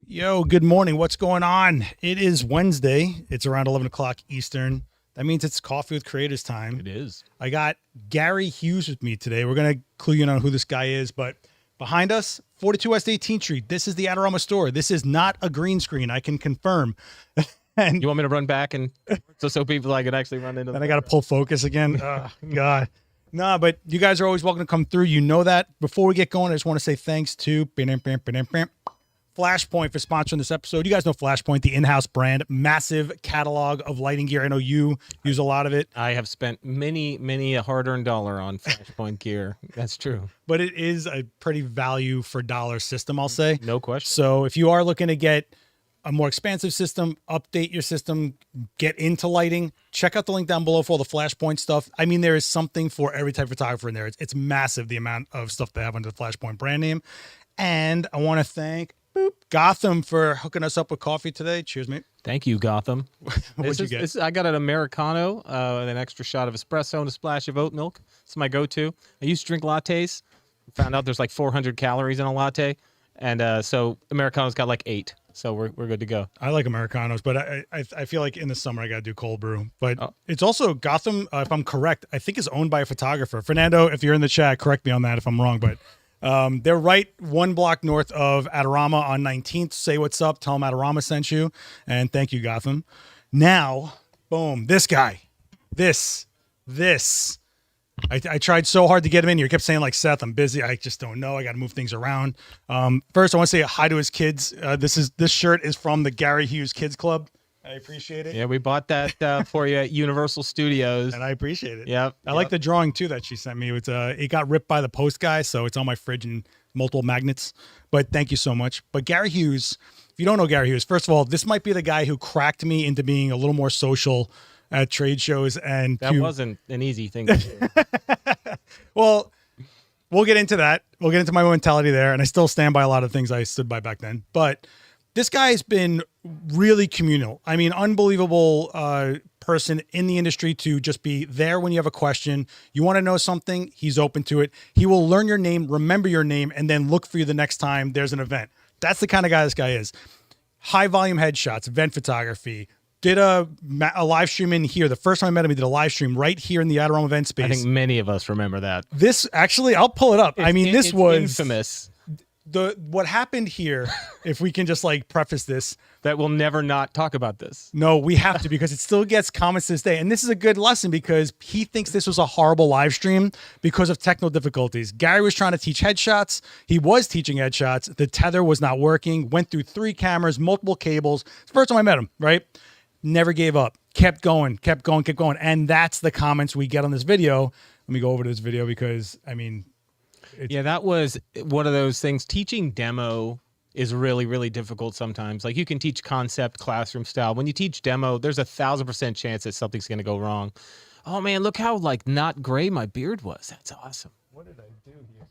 Yo, good morning. What's going on? It is Wednesday. It's around 11 o'clock Eastern. That means it's Coffee with Creators time. It is. I got Gary Hughes with me today. We're going to clue you in on who this guy is, but behind us, 42 West 18th Street. This is the Adorama store. This is not a green screen, I can confirm. And you want me to run back and so people I can actually run into? Then I got to pull focus again. Oh, God. Nah, but you guys are always welcome to come through. You know that. Before we get going, I just want to say thanks to Flashpoint for sponsoring this episode. You guys know Flashpoint, the in-house brand, massive catalog of lighting gear. I know you use a lot of it. I have spent many a hard-earned dollar on Flashpoint gear. That's true. But it is a pretty value for dollar system, I'll say. No question. So if you are looking to get a more expansive system, update your system, get into lighting, check out the link down below for all the Flashpoint stuff. I mean, there is something for every type of photographer in there. It's massive, the amount of stuff they have under the Flashpoint brand name. And I want to thank Gotham for hooking us up with coffee today. Cheers, mate. Thank you, Gotham. What'd you get? I got an Americano with an extra shot of espresso and a splash of oat milk. It's my go-to. I used to drink lattes. Found out there's like 400 calories in a latte. And so Americano's got like 8. So we're good to go. I like Americanos, but I feel like in the summer I got to do cold brew. But It's also Gotham, if I'm correct, I think is owned by a photographer. Fernando, if you're in the chat, correct me on that if I'm wrong. But they're right 1 block north of Adorama on 19th. Say what's up. Tell them Adorama sent you. And thank you, Gotham. Now, boom, this guy. This. I tried so hard to get him in here. He kept saying, like, Seth, I'm busy. I just don't know. I got to move things around. First, I want to say hi to his kids. This shirt is from the Gary Hughes Kids Club. I appreciate it. Yeah, we bought that for you at Universal Studios. And I appreciate it. Yeah. I like the drawing, too, that she sent me. It got ripped by the post guy, so it's on my fridge and multiple magnets. But thank you so much. But Gary Hughes, if you don't know Gary Hughes, first of all, this might be the guy who cracked me into being a little more social at trade shows. And that wasn't an easy thing to do. Well, we'll get into that. We'll get into my mentality there. And I still stand by a lot of things I stood by back then. But this guy has been really communal. I mean, unbelievable person in the industry to just be there when you have a question. You want to know something, he's open to it. He will learn your name, remember your name, and then look for you the next time there's an event. That's the kind of guy this guy is. High volume headshots, event photography. Did a live stream in here. The first time I met him, he did a live stream right here in the Adorama event space. I think many of us remember that. This actually, I'll pull it up. This was infamous. What happened here, if we can just like preface this. That we'll never not talk about this. No, we have to, because it still gets comments to this day. And this is a good lesson because he thinks this was a horrible live stream because of technical difficulties. Gary was trying to teach headshots. He was teaching headshots. The tether was not working. Went through 3 cameras, multiple cables. It's the first time I met him, right? Never gave up. Kept going. And that's the comments we get on this video. Let me go over to this video because, I mean... Yeah, that was one of those things. Teaching demo is really, really difficult sometimes. Like, you can teach concept, classroom style. When you teach demo, there's 1,000% chance that something's going to go wrong. Oh, man, look how, like, not gray my beard was. That's awesome. What did I do here?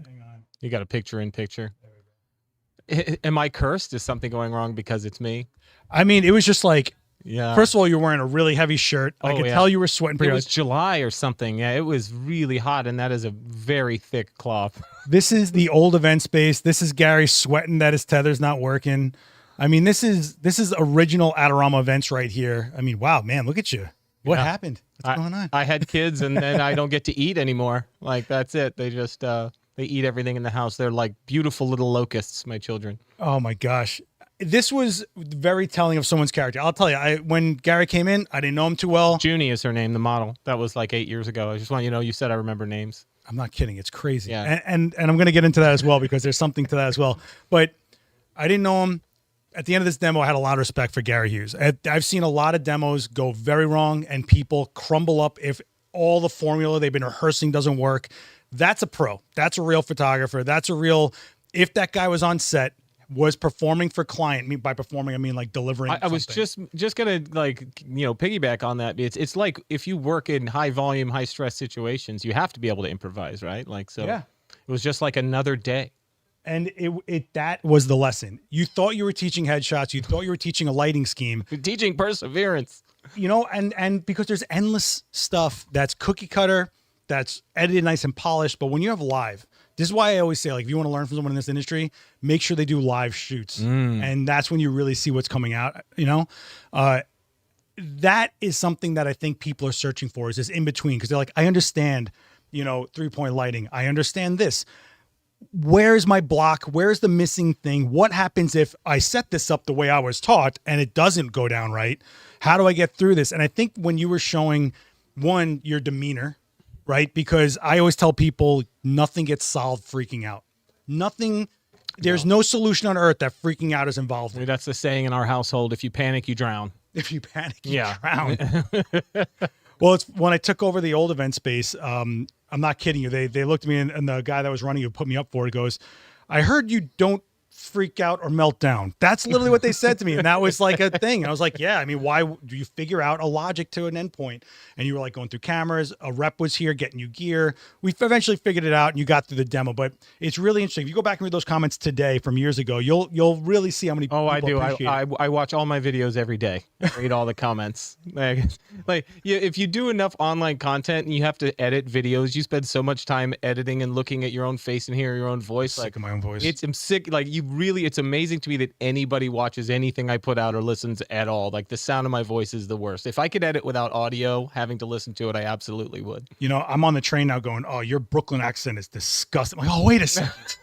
Hang on. You got a picture in picture. There we go. Am I cursed? Is something going wrong because it's me? I mean, it was just like... Yeah. First of all, you're wearing a really heavy shirt. I could tell you were sweating pretty hard. It was July or something. Yeah, it was really hot, and that is a very thick cloth. This is the old event space. This is Gary sweating that his tether's not working. I mean, this is original Adorama events right here. I mean, wow, man, look at you. What happened? What's going on? I had kids, and then I don't get to eat anymore. Like, that's it. They just they eat everything in the house. They're like beautiful little locusts, my children. Oh my gosh. This was very telling of someone's character. I'll tell you, when Gary came in, I didn't know him too well. Junie is her name, the model. That was like 8 years ago. I just want you to know, you said I remember names. I'm not kidding. It's crazy. Yeah. And I'm going to get into that as well because there's something to that as well. But I didn't know him. At the end of this demo, I had a lot of respect for Gary Hughes. I've seen a lot of demos go very wrong and people crumble up if all the formula they've been rehearsing doesn't work. That's a pro. That's a real photographer. That's a real, if that guy was on set, was performing for client. By performing, I mean like delivering. I was just gonna, like, you know, piggyback on that. It's like if you work in high volume, high stress situations, you have to be able to improvise, right? Like, so yeah. It was just like another day. And that was the lesson. You thought you were teaching headshots. You thought you were teaching a lighting scheme. You're teaching perseverance. You know, and because there's endless stuff that's cookie cutter, that's edited nice and polished. But when you have live, This is why I always say, like, if you want to learn from someone in this industry, make sure they do live shoots. And that's when you really see what's coming out, you know? That is something that I think people are searching for, is this in between. Because they're like, I understand, you know, 3-point lighting. I understand this. Where's my block? Where's the missing thing? What happens if I set this up the way I was taught and it doesn't go down right? How do I get through this? And I think when you were showing, one, your demeanor, right? Because I always tell people nothing gets solved freaking out. Nothing, there's no solution on earth that freaking out is involved in. That's the saying in our household: if you panic, you drown. If you panic, you drown. Well, it's when I took over the old event space. I'm not kidding you. They looked at me, and the guy that was running, who put me up for it, goes, "I heard you don't freak out or melt down." That's literally what they said to me, and that was like a thing. And I was like, yeah, I mean, why do you figure out a logic to an endpoint? And you were like going through cameras. A rep was here getting you gear. We eventually figured it out, and you got through the demo. But it's really interesting. If you go back and read those comments today from years ago, you'll really see how many people appreciate it. I watch all my videos every day. Read all the comments. If you do enough online content and you have to edit videos, you spend so much time editing and looking at your own face and hearing your own voice. I'm sick of my own voice. I'm sick. Like, it's amazing to me that anybody watches anything I put out or listens at all. Like, the sound of my voice is the worst. If I could edit without audio, having to listen to it, I absolutely would. You know, I'm on the train now going, oh, your Brooklyn accent is disgusting. I'm like, oh, wait a second.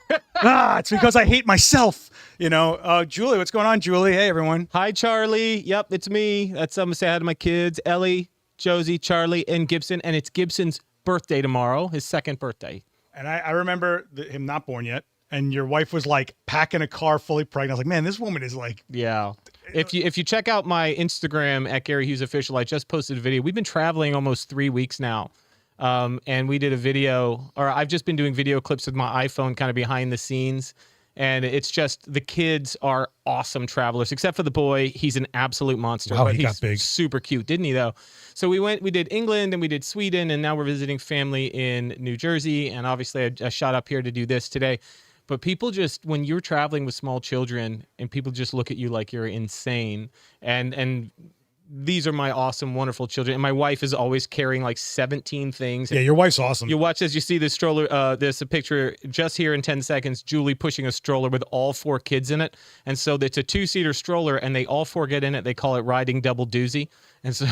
It's because I hate myself. You know, Julie, what's going on, Julie? Hey, everyone. Hi, Charlie. Yep, it's me. That's something to say hi to my kids, Ellie, Josie, Charlie, and Gibson. And it's Gibson's birthday tomorrow, his second birthday. And I remember him not born yet. And your wife was like packing a car fully pregnant. I was like, man, this woman is like, yeah. If you check out my Instagram at Gary Hughes Official, I just posted a video. We've been traveling almost 3 weeks now. And we did a video, or I've just been doing video clips with my iPhone, kind of behind the scenes. And it's just, the kids are awesome travelers, except for the boy. He's an absolute monster. Wow, but he got big. Super cute, didn't he, though? So we did England, and we did Sweden, and now we're visiting family in New Jersey. And obviously I shot up here to do this today. But people just, when you're traveling with small children and people just look at you like you're insane, and these are my awesome, wonderful children. And my wife is always carrying like 17 things. Yeah, your wife's awesome. You watch this, you see this stroller, there's a picture just here in 10 seconds, Julie pushing a stroller with all 4 kids in it. And so it's a 2-seater stroller, and they all 4 get in it. They call it riding double doozy. And so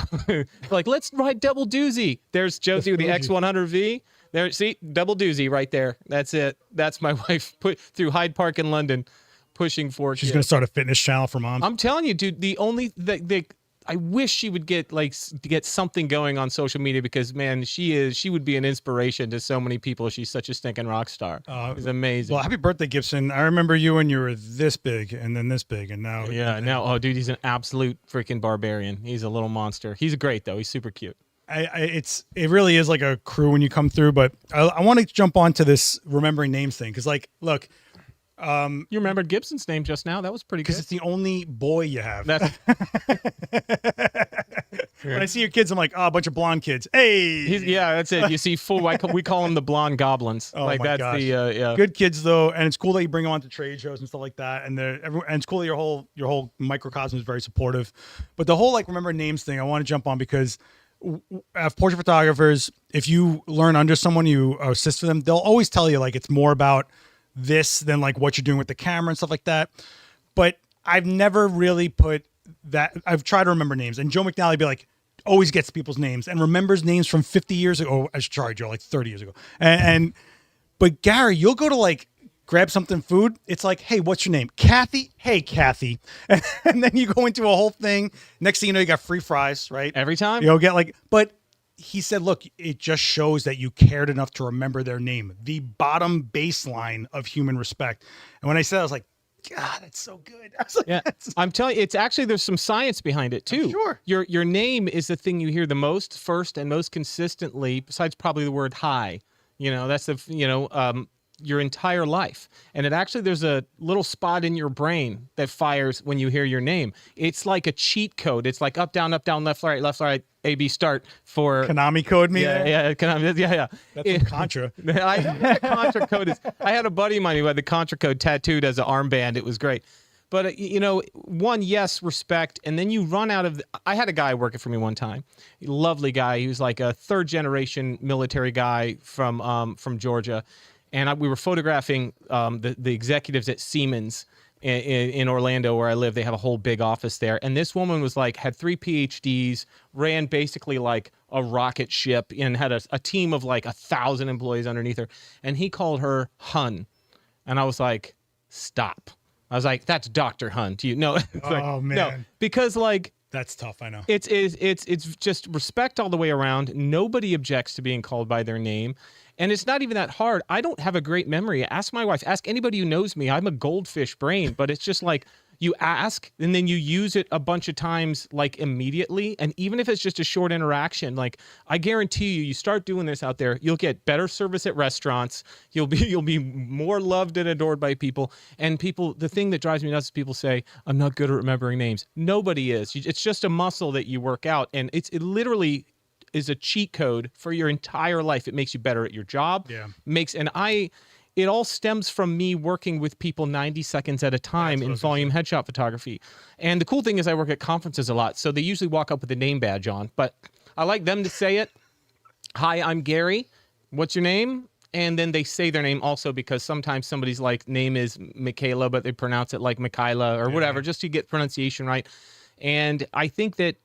like, let's ride double doozy. There's Josie with the X100V. There, see, double doozy right there. That's it. That's my wife put through Hyde Park in London, pushing 4 kids. She's gonna start a fitness channel for moms. I'm telling you, dude. I wish she would get something going on social media, because man, she would be an inspiration to so many people. She's such a stinking rock star. It's amazing. Well, happy birthday, Gibson. I remember you when you were this big, and then this big, and now. Yeah, now, oh, dude, he's an absolute freaking barbarian. He's a little monster. He's great though. He's super cute. It really is like a crew when you come through, but I want to jump onto this remembering names thing, because like, look, you remembered Gibson's name just now. That was pretty good. Because it's the only boy you have. That's when I see your kids, I'm like, oh, a bunch of blonde kids. Hey, yeah, that's it. You see, we call them the blonde goblins. Oh like my that's gosh. yeah. Good kids though, and it's cool that you bring them on to trade shows and stuff like that. And and it's cool that your whole microcosm is very supportive. But the whole like remember names thing, I want to jump on, because as portrait photographers, if you learn under someone, you assist for them, they'll always tell you like it's more about this than like what you're doing with the camera and stuff like that. But I've never really put that. I've tried to remember names, and Joe McNally be like, always gets people's names and remembers names from 50 years ago. Oh, sorry, Joe, like 30 years ago. But Gary, you'll go to like grab something food. It's like, hey, what's your name? Kathy. Hey, Kathy. And then you go into a whole thing. Next thing you know, you got free fries, right? Every time. You'll get like, but he said, look, it just shows that you cared enough to remember their name, the bottom baseline of human respect. And when I said, I was like, God, that's so good. I was like, yeah, I'm telling you, it's actually, there's some science behind it too. Sure. Your name is the thing you hear the most, first, and most consistently, besides probably the word hi. You know, that's your entire life. And it actually, there's a little spot in your brain that fires when you hear your name. It's like a cheat code. It's like up, down, left, right, A, B, start for Konami code me. Yeah. That's from Contra. I know what the Contra code is. I had a buddy of mine who had the Contra code tattooed as an armband. It was great. But, one, yes, respect. And then you run out of... I had a guy working for me one time. Lovely guy. He was like a third-generation military guy from Georgia. and we were photographing the executives at Siemens in Orlando, where I live. They have a whole big office there. And this woman was like, had 3 PhDs, ran basically like a rocket ship, and had a team of like 1,000 employees underneath her. And he called her Hun. And I was like, stop. I was like, that's Dr. Hun to you. No. Oh, man. No, because like, that's tough. I know. It's just respect all the way around. Nobody objects to being called by their name. And it's not even that hard. I don't have a great memory. Ask my wife. Ask anybody who knows me. I'm a goldfish brain, but it's just like you ask and then you use it a bunch of times, like immediately. And even if it's just a short interaction, like I guarantee you start doing this out there, you'll get better service at restaurants. You'll be more loved and adored by people. And people, the thing that drives me nuts is people say, I'm not good at remembering names. Nobody is. It's just a muscle that you work out. And it literally is a cheat code for your entire life. It makes you better at your job. Yeah. It all stems from me working with people 90 seconds at a time in volume headshot photography. And the cool thing is I work at conferences a lot, so they usually walk up with a name badge on. But I like them to say it. Hi, I'm Gary. What's your name? And then they say their name also, because sometimes somebody's like name is Michaela, but they pronounce it like Michaela or whatever, just to get pronunciation right. And I think that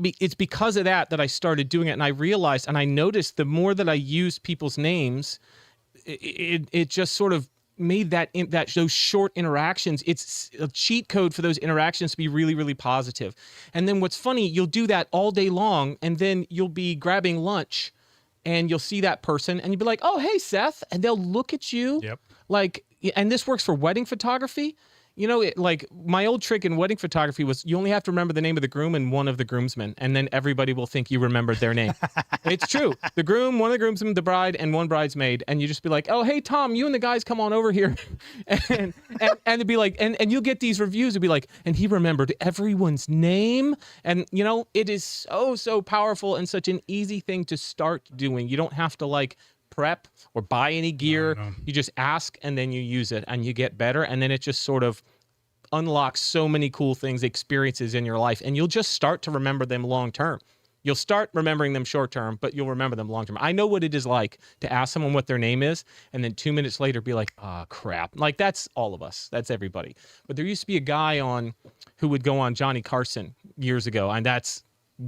it's because of that I started doing it, and I realized and I noticed the more that I use people's names, it just sort of made those short interactions, it's a cheat code for those interactions to be really, really positive. And then what's funny, you'll do that all day long, and then you'll be grabbing lunch and you'll see that person and you'll be like, oh, hey, Seth. And they'll look at you like, and this works for wedding photography. You know, like my old trick in wedding photography was you only have to remember the name of the groom and one of the groomsmen, and then everybody will think you remembered their name. It's true. The groom, one of the groomsmen, the bride, and one bridesmaid. And you just be like, oh, hey, Tom, you and the guys come on over here. and it'd be like, and you'll get these reviews. It'd be like, and he remembered everyone's name. And, you know, it is so powerful and such an easy thing to start doing. You don't have to like prep or buy any gear. No. You just ask and then you use it and you get better. And then it just sort of unlocks so many cool things, experiences in your life. And you'll just start to remember them long term. You'll start remembering them short term, but you'll remember them long term. I know what it is like to ask someone what their name is and then 2 minutes later be like, oh, crap. Like that's all of us. That's everybody. But there used to be a guy who would go on Johnny Carson years ago. And that's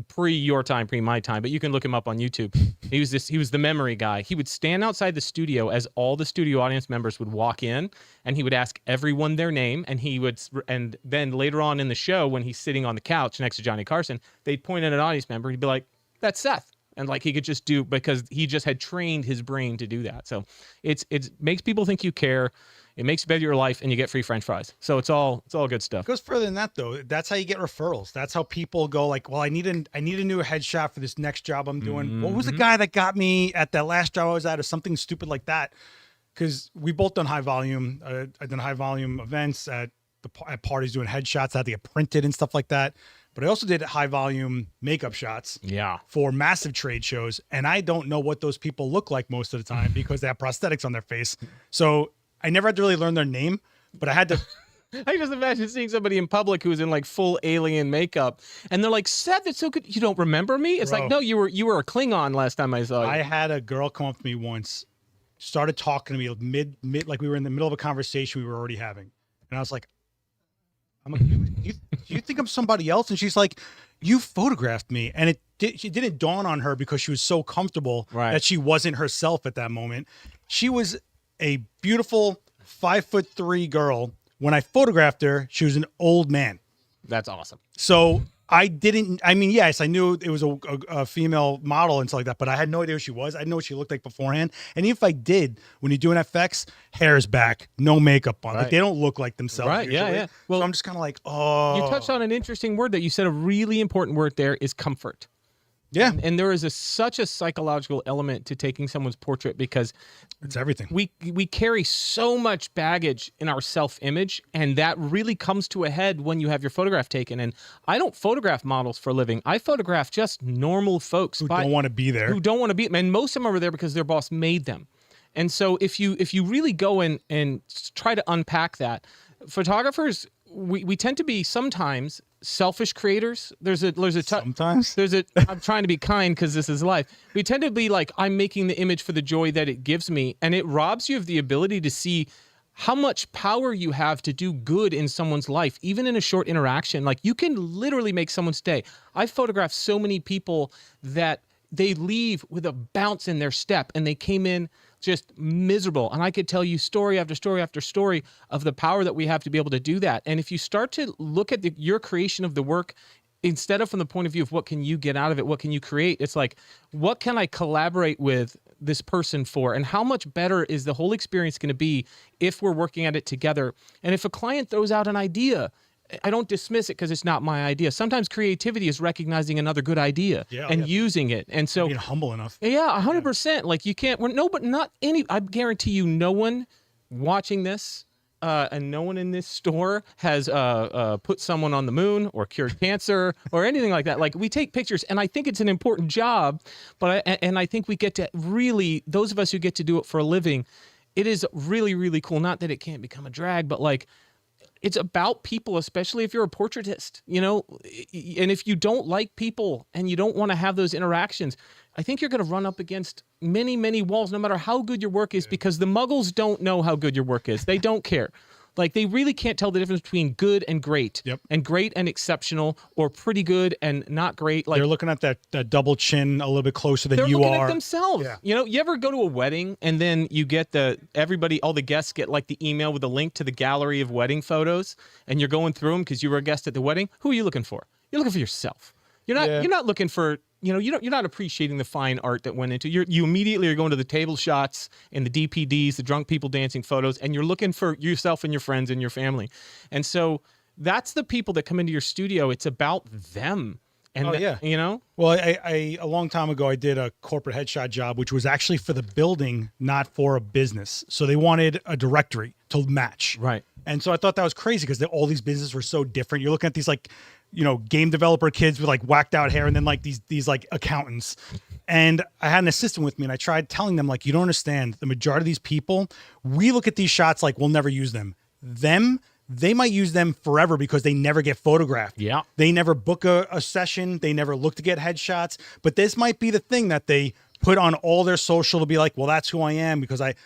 pre your time, pre my time, but you can look him up on YouTube. He was the memory guy. He would stand outside the studio as all the studio audience members would walk in, and he would ask everyone their name, and then later on in the show, when he's sitting on the couch next to Johnny Carson, they'd point at an audience member, he'd be like, that's Seth. And like he could just do, because he just had trained his brain to do that. So it makes people think you care. It makes you better your life, and you get free French fries. So it's all good stuff. It goes further than that, though. That's how you get referrals. That's how people go like, well, I need a new headshot for this next job I'm doing. Mm-hmm. What was the guy that got me at that last job I was at, or something stupid like that? Because we both done high volume. I've done high volume events at parties doing headshots. I had to get printed and stuff like that. But I also did high volume makeup shots for massive trade shows. And I don't know what those people look like most of the time because they have prosthetics on their face. So I never had to really learn their name, but I had to. I just imagine seeing somebody in public who's in like full alien makeup, and they're like, "Seth, it's so good. You don't remember me?" It's like, no, you were a Klingon last time I saw you. I had a girl come up to me once, started talking to me mid, like we were in the middle of a conversation we were already having, and I was like, "I'm like, do you think I'm somebody else?" And she's like, "You photographed me," and she didn't dawn on her because she was so comfortable that she wasn't herself at that moment. She was a beautiful 5'3" girl. When I photographed her, she was an old man. That's awesome. So yes, I knew it was a female model and stuff like that, but I had no idea who she was. I didn't know what she looked like beforehand. And even if I did, when you're doing FX, hair's back, no makeup on. Like they don't look like themselves. Right, usually. yeah. Well, so I'm just kind of like, oh. You touched on an interesting word that you said, a really important word there is comfort. Yeah. And there is such a psychological element to taking someone's portrait because it's everything. We carry so much baggage in our self-image, and that really comes to a head when you have your photograph taken. And I don't photograph models for a living. I photograph just normal folks who don't want to be there. And most of them are there because their boss made them. And so if you really go in and try to unpack that, photographers we tend to be sometimes selfish creators. Sometimes I'm trying to be kind because this is life. We tend to be like, I'm making the image for the joy that it gives me, and it robs you of the ability to see how much power you have to do good in someone's life, even in a short interaction. Like, you can literally make someone's day. I've photographed so many people that they leave with a bounce in their step, and they came in just miserable. And I could tell you story after story after story of the power that we have to be able to do that. And if you start to look at your creation of the work, instead of from the point of view of what can you get out of it, what can you create, it's like, what can I collaborate with this person for, and how much better is the whole experience going to be if we're working at it together? And if a client throws out an idea, I don't dismiss it because it's not my idea. Sometimes creativity is recognizing another good idea and using it. And so being humble enough. Yeah, 100%. Like, you can't, but not any, I guarantee you, no one watching this and no one in this store has put someone on the moon or cured cancer or anything like that. Like, we take pictures, and I think it's an important job, but I think we get to really, those of us who get to do it for a living, it is really, really cool. Not that it can't become a drag, but like, it's about people, especially if you're a portraitist, you know, and if you don't like people and you don't want to have those interactions, I think you're going to run up against many, many walls, no matter how good your work is, because the muggles don't know how good your work is. They don't care. Like, they really can't tell the difference between good and great, and great and exceptional, or pretty good and not great. Like, they're looking at that double chin a little bit closer than you are. They're looking at themselves. Yeah. You know, you ever go to a wedding and then you get all the guests get like the email with a link to the gallery of wedding photos, and you're going through them because you were a guest at the wedding? Who are you looking for? You're looking for yourself. You're not looking for, you know, you're not appreciating the fine art that went into. You immediately are going to the table shots and the DPDs, the drunk people dancing photos, and you're looking for yourself and your friends and your family. And so that's the people that come into your studio. It's about them. And you know. Well, a long time ago, I did a corporate headshot job, which was actually for the building, not for a business. So they wanted a directory to match. Right. And so I thought that was crazy because all these businesses were so different. You're looking at these, like, you know, game developer kids with like whacked out hair, and then like these like accountants. And I had an assistant with me, and I tried telling them, like, you don't understand, the majority of these people, we look at these shots like we'll never use them. They might use them forever because they never get photographed. Yeah. They never book a session. They never look to get headshots. But this might be the thing that they put on all their social to be like, well, that's who I am,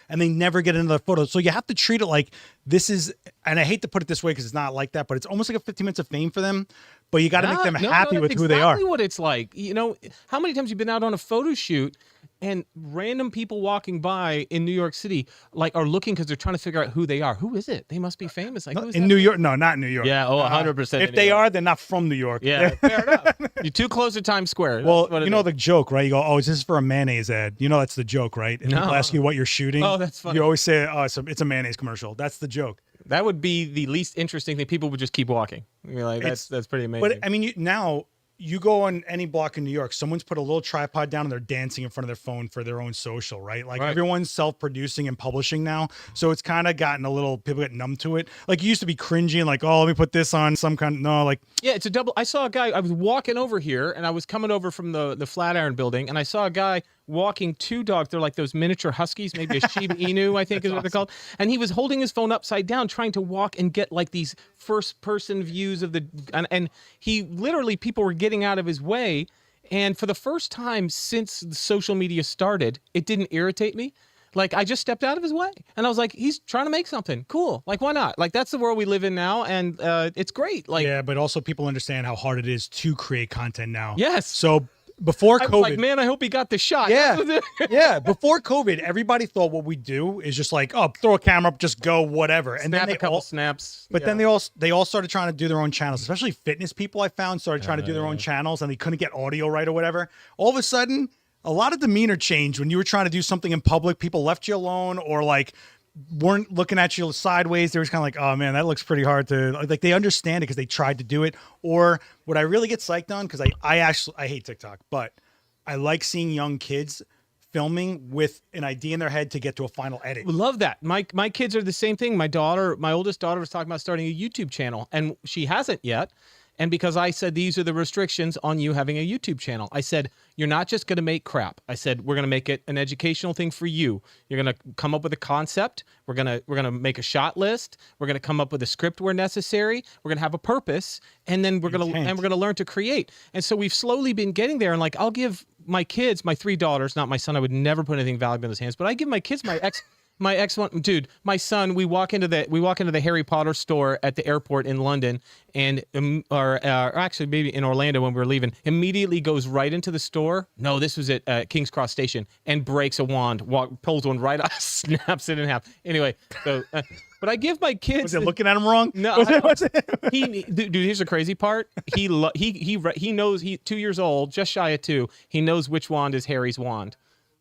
and they never get another photo. So you have to treat it like this is, and I hate to put it this way because it's not like that, but it's almost like a 15 minutes of fame for them. But you got to make them happy with who they are. Exactly what it's like. You know, how many times you've been out on a photo shoot and random people walking by in New York City like are looking because they're trying to figure out who they are. Who is it? They must be famous. Like, in New York? No, not in New York. Yeah, 100%. If they are, they're not from New York. Yeah, fair enough. You're too close to Times Square. Well, you know the joke, right? You go, oh, is this for a mayonnaise ad? You know that's the joke, right? And people ask you what you're shooting. Oh, that's funny. You always say, oh, it's a mayonnaise commercial. That's the joke. That would be the least interesting thing. People would just keep walking. You're like, that's pretty amazing. But I mean, now you go on any block in New York, someone's put a little tripod down and they're dancing in front of their phone for their own social, right? Like everyone's self-producing and publishing now. So it's kind of gotten a little, people get numb to it. Like, you used to be cringy and like, oh, let me put this on some kind of, no, like. Yeah, it's a double. I saw a guy, I was walking over here and I was coming over from the Flatiron building, and I saw a guy walking two dogs. They're like those miniature huskies, maybe a Shiba Inu, I think is what they're called. And he was holding his phone upside down, trying to walk and get like these first person views of the, and he literally, people were getting out of his way. And for the first time since the social media started, it didn't irritate me. Like, I just stepped out of his way and I was like, he's trying to make something cool. Like, why not? Like, that's the world we live in now. And it's great. Like, yeah, but also people understand how hard it is to create content now. Yes. So before COVID, I was like, man, I hope he got the shot. Yeah, yeah. Before COVID, everybody thought what we do is just like, oh, throw a camera up, just go, whatever. And Snap then a couple snaps. But then they all started trying to do their own channels, especially fitness people. I found started trying to do their own channels, and they couldn't get audio right or whatever. All of a sudden, a lot of demeanor changed when you were trying to do something in public. People left you alone, or like weren't looking at you sideways. They were kind of like, oh man, that looks pretty hard to, like, they understand it because they tried to do it. Or what I really get psyched on, because I hate TikTok, but I like seeing young kids filming with an idea in their head to get to a final edit. Love that. My kids are the same thing. My oldest daughter was talking about starting a YouTube channel, and she hasn't yet. And because I said these are the restrictions on you having a YouTube channel, I said, you're not just going to make crap. I said, we're going to make it an educational thing for you. You're going to come up with a concept. We're going to make a shot list. We're going to come up with a script where necessary. We're going to have a purpose. And then we're going to learn to create. And so we've slowly been getting there. And like, I'll give my kids, my 3 daughters, not my son. I would never put anything valuable in his hands, but I give my kids my ex one, dude, my son, we walk into the Harry Potter store at the airport in London, and or actually maybe in Orlando when we were leaving, immediately goes right into the store. No, this was at King's Cross Station, and breaks a wand, pulls one right off, snaps it in half. Anyway, so but I give my kids. Was it looking at him wrong? No, dude. Here's the crazy part. He knows. He's 2 years old, just shy of 2. He knows which wand is Harry's wand.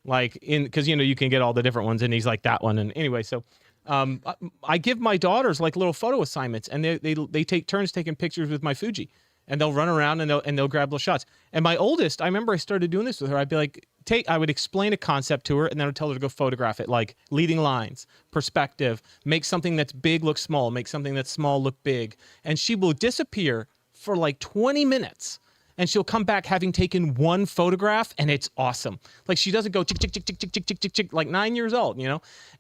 Like because you can get all the different ones, and he's like that one. And anyway, so I give my daughters like little photo assignments, and they take turns taking pictures with my Fuji, and they'll run around and they'll grab little shots. And my oldest, I remember I started doing this with her. I'd be like, I would explain a concept to her, and then I'd tell her to go photograph it, like leading lines, perspective, make something that's big look small, make something that's small look big, and she will disappear for like 20 minutes. And she'll come back having taken one photograph, and it's awesome. Like she doesn't go tick tick tick tick tick tick tick tick tick like 9 years old,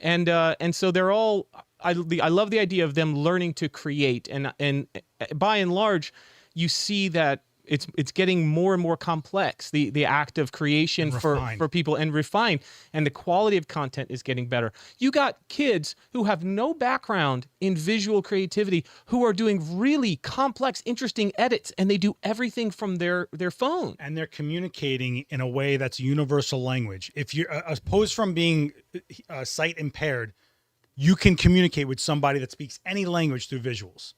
and so they're all. I love the idea of them learning to create, and by and large, you see that it's getting more and more complex. The act of creation for people, and refined, and the quality of content is getting better. You got kids who have no background in visual creativity who are doing really complex, interesting edits, and they do everything from their phone. And they're communicating in a way that's universal language. If you're opposed from being sight impaired, you can communicate with somebody that speaks any language through visuals.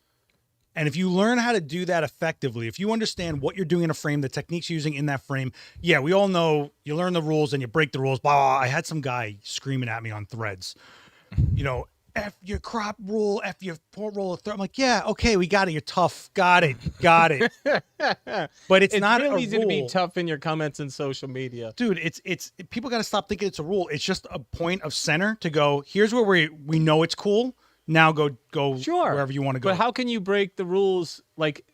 And if you learn how to do that effectively, if you understand what you're doing in a frame, the techniques you're using in that frame, yeah, we all know you learn the rules and you break the rules. Blah, blah, blah. I had some guy screaming at me on Threads, F your crop rule, F your port rule. I'm like, yeah, okay, we got it. You're tough. Got it. But it's not real a easy rule. to be tough in your comments in social media. Dude, it's people got to stop thinking it's a rule. It's just a point of center to go, here's where we know it's cool. Now go sure. wherever you want to go. But how can you break the rules? Like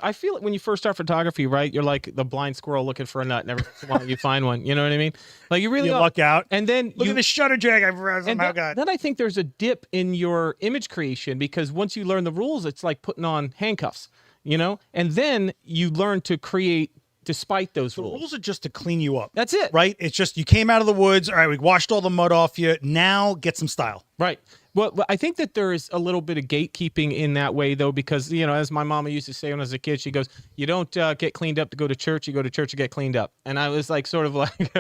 I feel like when you first start photography, right? You're like the blind squirrel looking for a nut, and every once in a while you find one. You know what I mean? Like you really luck out. And then look at the shutter drag I've somehow got. Then I think there's a dip in your image creation, because once you learn the rules, it's like putting on handcuffs, and then you learn to create despite those rules. The rules are just to clean you up. That's it. Right? It's just you came out of the woods. All right, we washed all the mud off you. Now get some style. Right. Well, I think that there is a little bit of gatekeeping in that way, though, because, as my mama used to say when I was a kid, she goes, you don't get cleaned up to go to church. You go to church to get cleaned up. And I was like, sort of like,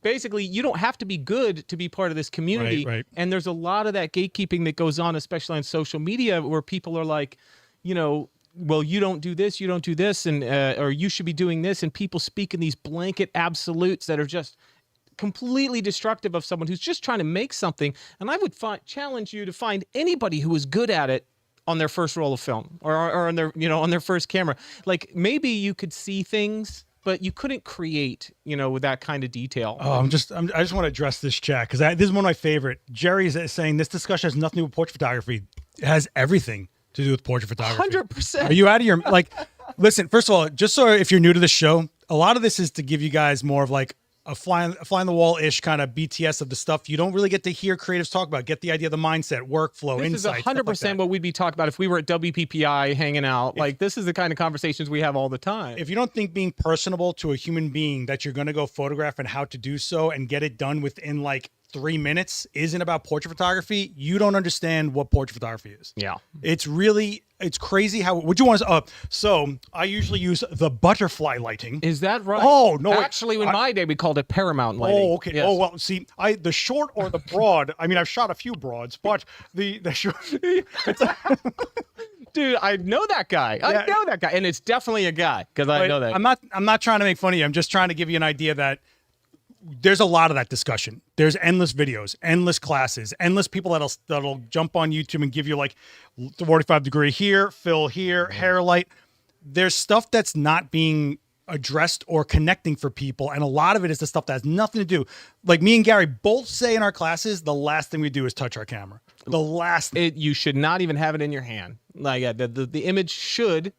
basically, you don't have to be good to be part of this community. Right. And there's a lot of that gatekeeping that goes on, especially on social media, where people are like, well, you don't do this, and or you should be doing this. And people speak in these blanket absolutes that are just completely destructive of someone who's just trying to make something. And I would challenge you to find anybody who is good at it on their first roll of film, or on their on their first camera. Like maybe you could see things, but you couldn't create with that kind of detail. Oh, I just want to address this chat because this is one of my favorite. Jerry is saying this discussion has nothing to do with portrait photography. It has everything to do with portrait photography. 100%. Are you out of your listen, first of all, just so if you're new to the show, a lot of this is to give you guys more of like a fly on the wall ish kind of BTS of the stuff you don't really get to hear creatives talk about. Get the idea of the mindset, workflow, insight. This is 100% what we'd be talking about if we were at WPPI hanging out. This is the kind of conversations we have all the time. If you don't think being personable to a human being that you're going to go photograph and how to do so and get it done within like 3 minutes isn't about portrait photography, you don't understand what portrait photography is. Yeah. It's crazy how, would you want to, so I usually use the butterfly lighting. Is that right? Oh, no. Actually, in my day, we called it Paramount lighting. Oh, okay. Yes. Oh, well, see, the short or the broad, I mean, I've shot a few broads, but the short. Dude, I know that guy. Yeah. I know that guy. And it's definitely a guy, because I know that. I'm not trying to make fun of you. I'm just trying to give you an idea that there's a lot of that discussion. There's endless videos, endless classes, endless people that'll jump on YouTube and give you like 45 degree here, fill here, hair light. There's stuff that's not being addressed or connecting for people, and a lot of it is the stuff that has nothing to do. Like me and Gary both say in our classes, the last thing we do is touch our camera. The last thing. You should not even have it in your hand. Like the image should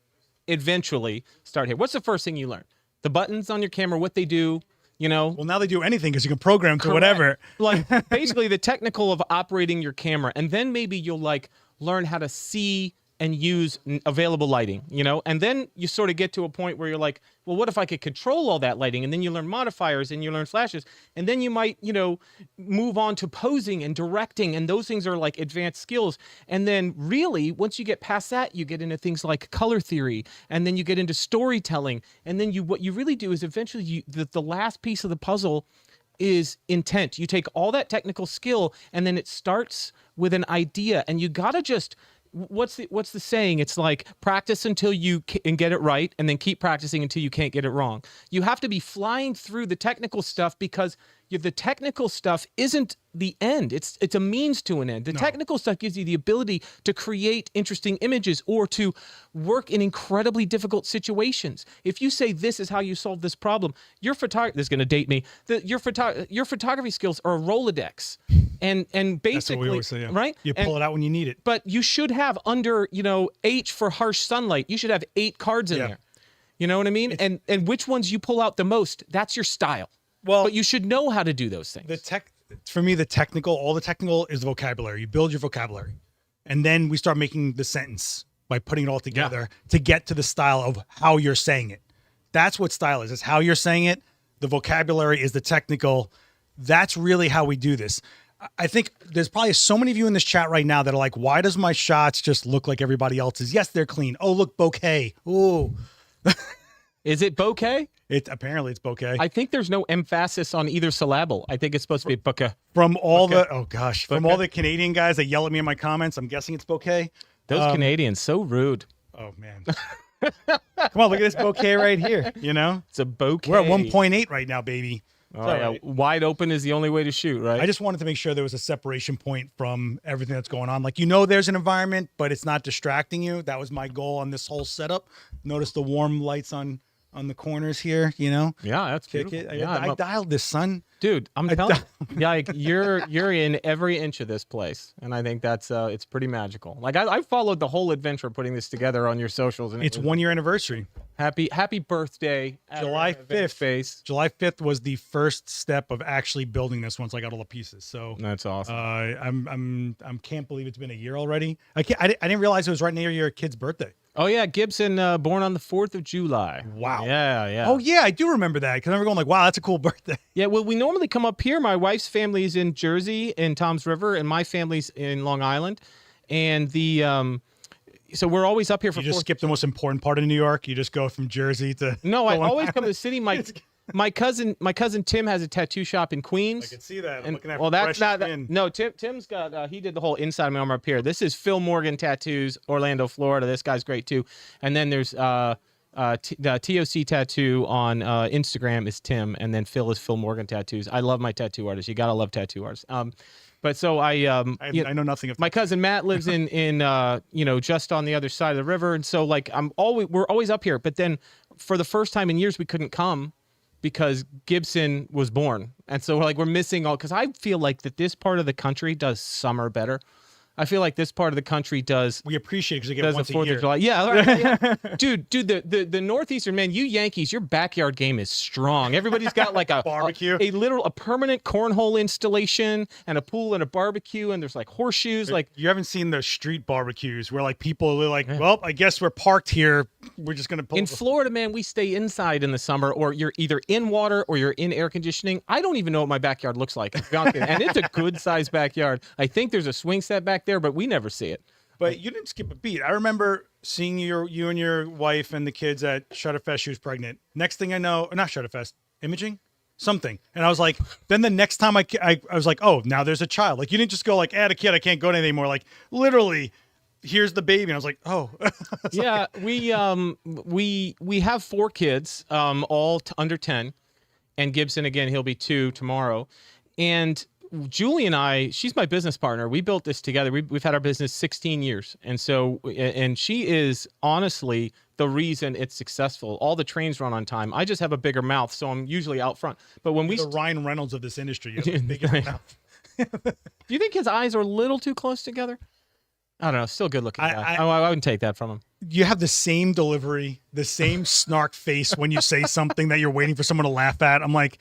eventually start here. What's the first thing you learn? The buttons on your camera, what they do, you know? Well, now they do anything because you can program to whatever. Like basically the technical of operating your camera. And then maybe you'll like learn how to see and use available lighting, you know? And then you sort of get to a point where you're like, well, what if I could control all that lighting? And then you learn modifiers and you learn flashes. And then you might, you know, move on to posing and directing. And those things are like advanced skills. And then really, once you get past that, you get into things like color theory. And then you get into storytelling. And then what you really do is eventually the last piece of the puzzle is intent. You take all that technical skill and then it starts with an idea. And you got to just... What's the saying? It's like practice until you can get it right and then keep practicing until you can't get it wrong. You have to be flying through the technical stuff because the technical stuff isn't the end. It's a means to an end. The technical stuff gives you the ability to create interesting images or to work in incredibly difficult situations. If you say this is how you solve this problem, this is going to date me. Your photography skills are a Rolodex. And basically, that's what we always say, yeah. Right? You pull it out when you need it. But you should have under, you know, H for harsh sunlight. You should have 8 cards in there. You know what I mean? And which ones you pull out the most, that's your style. Well, but you should know how to do those things. For me, all the technical is the vocabulary. You build your vocabulary. And then we start making the sentence by putting it all together to get to the style of how you're saying it. That's what style is. It's how you're saying it. The vocabulary is the technical. That's really how we do this. I think there's probably so many of you in this chat right now that are like, why does my shots just look like everybody else's? Yes, they're clean. Oh, look, bokeh. Ooh. Is it bokeh? Apparently it's bokeh. I think there's no emphasis on either syllable. I think it's supposed to be bokeh. From all the Canadian guys that yell at me in my comments, I'm guessing it's bokeh. Those Canadians, so rude. Oh, man. Come on, look at this bokeh right here. You know? It's a bokeh. We're at 1.8 right now, baby. Oh, yeah. Right. Wide open is the only way to shoot, right? I just wanted to make sure there was a separation point from everything that's going on. Like, you know, there's an environment, but it's not distracting you. That was my goal on this whole setup. Notice the warm lights on the corners here, you know? Yeah, that's beautiful. I dialed this, son. Dude, I'm telling you, like, you're in every inch of this place, and I think that's it's pretty magical. Like I followed the whole adventure putting this together on your socials, and it's 1 year anniversary. Happy birthday, July 5th. July 5th was the first step of actually building this once I got all the pieces. So that's awesome. I can't believe it's been a year already. I didn't realize it was right near your kid's birthday. Oh yeah, Gibson, born on the 4th of July. Wow. Yeah. Oh yeah, I do remember that because I remember going like, wow, that's a cool birthday. Yeah, well, we normally come up here. My wife's family is in Jersey, in Toms River, and my family's in Long Island. And so we're always up here for. You just skip the most important part of New York. You just go from Jersey to. No, I always come to the city. My cousin Tim has a tattoo shop in Queens. I can see that. I'm looking at that's not that. No, Tim's got he did the whole inside of my arm up here. This is Phil Morgan Tattoos, Orlando, Florida. This guy's great too. And then there's the TOC Tattoo on Instagram is Tim, and then Phil is Phil Morgan Tattoos. I love my tattoo artists. You gotta love tattoo artists. But so I know nothing of my cousin Matt lives in just on the other side of the river, and so like we're always up here. But then for the first time in years we couldn't come because Gibson was born, and so we're missing all. Because I feel like that this part of the country does summer better. I feel like this part of the country does. We appreciate it because you get it once a year. Of July. Yeah, right, dude. The Northeastern man, you Yankees, your backyard game is strong. Everybody's got like a barbecue, a permanent cornhole installation, and a pool and a barbecue, and there's like horseshoes. Like you haven't seen the street barbecues where like people are like, well, I guess we're parked here. We're just gonna pull. In Florida, man, we stay inside in the summer, or you're either in water or you're in air conditioning. I don't even know what my backyard looks like, and it's a good sized backyard. I think there's a swing set back there, but we never see it. But you didn't skip a beat. I remember seeing you and your wife and the kids at ShutterFest. She was pregnant. Next thing I know, not ShutterFest, Imaging, something. And I was like, then the next time I was like, oh, now there's a child. Like you didn't just go like, add a kid, I can't go to anymore. Like literally, here's the baby. And I was like, oh. Yeah, we have 4 kids, all under 10, and Gibson again, he'll be 2 tomorrow, and Julie and I, she's my business partner. We built this together. We've had our business 16 years. And she is honestly the reason it's successful. All the trains run on time. I just have a bigger mouth, so I'm usually out front. But when the Ryan Reynolds of this industry, you have a bigger mouth. Do you think his eyes are a little too close together? I don't know. Still good looking guy. I wouldn't take that from him. you have the same delivery, the same snark face when you say something that you're waiting for someone to laugh at. I'm like,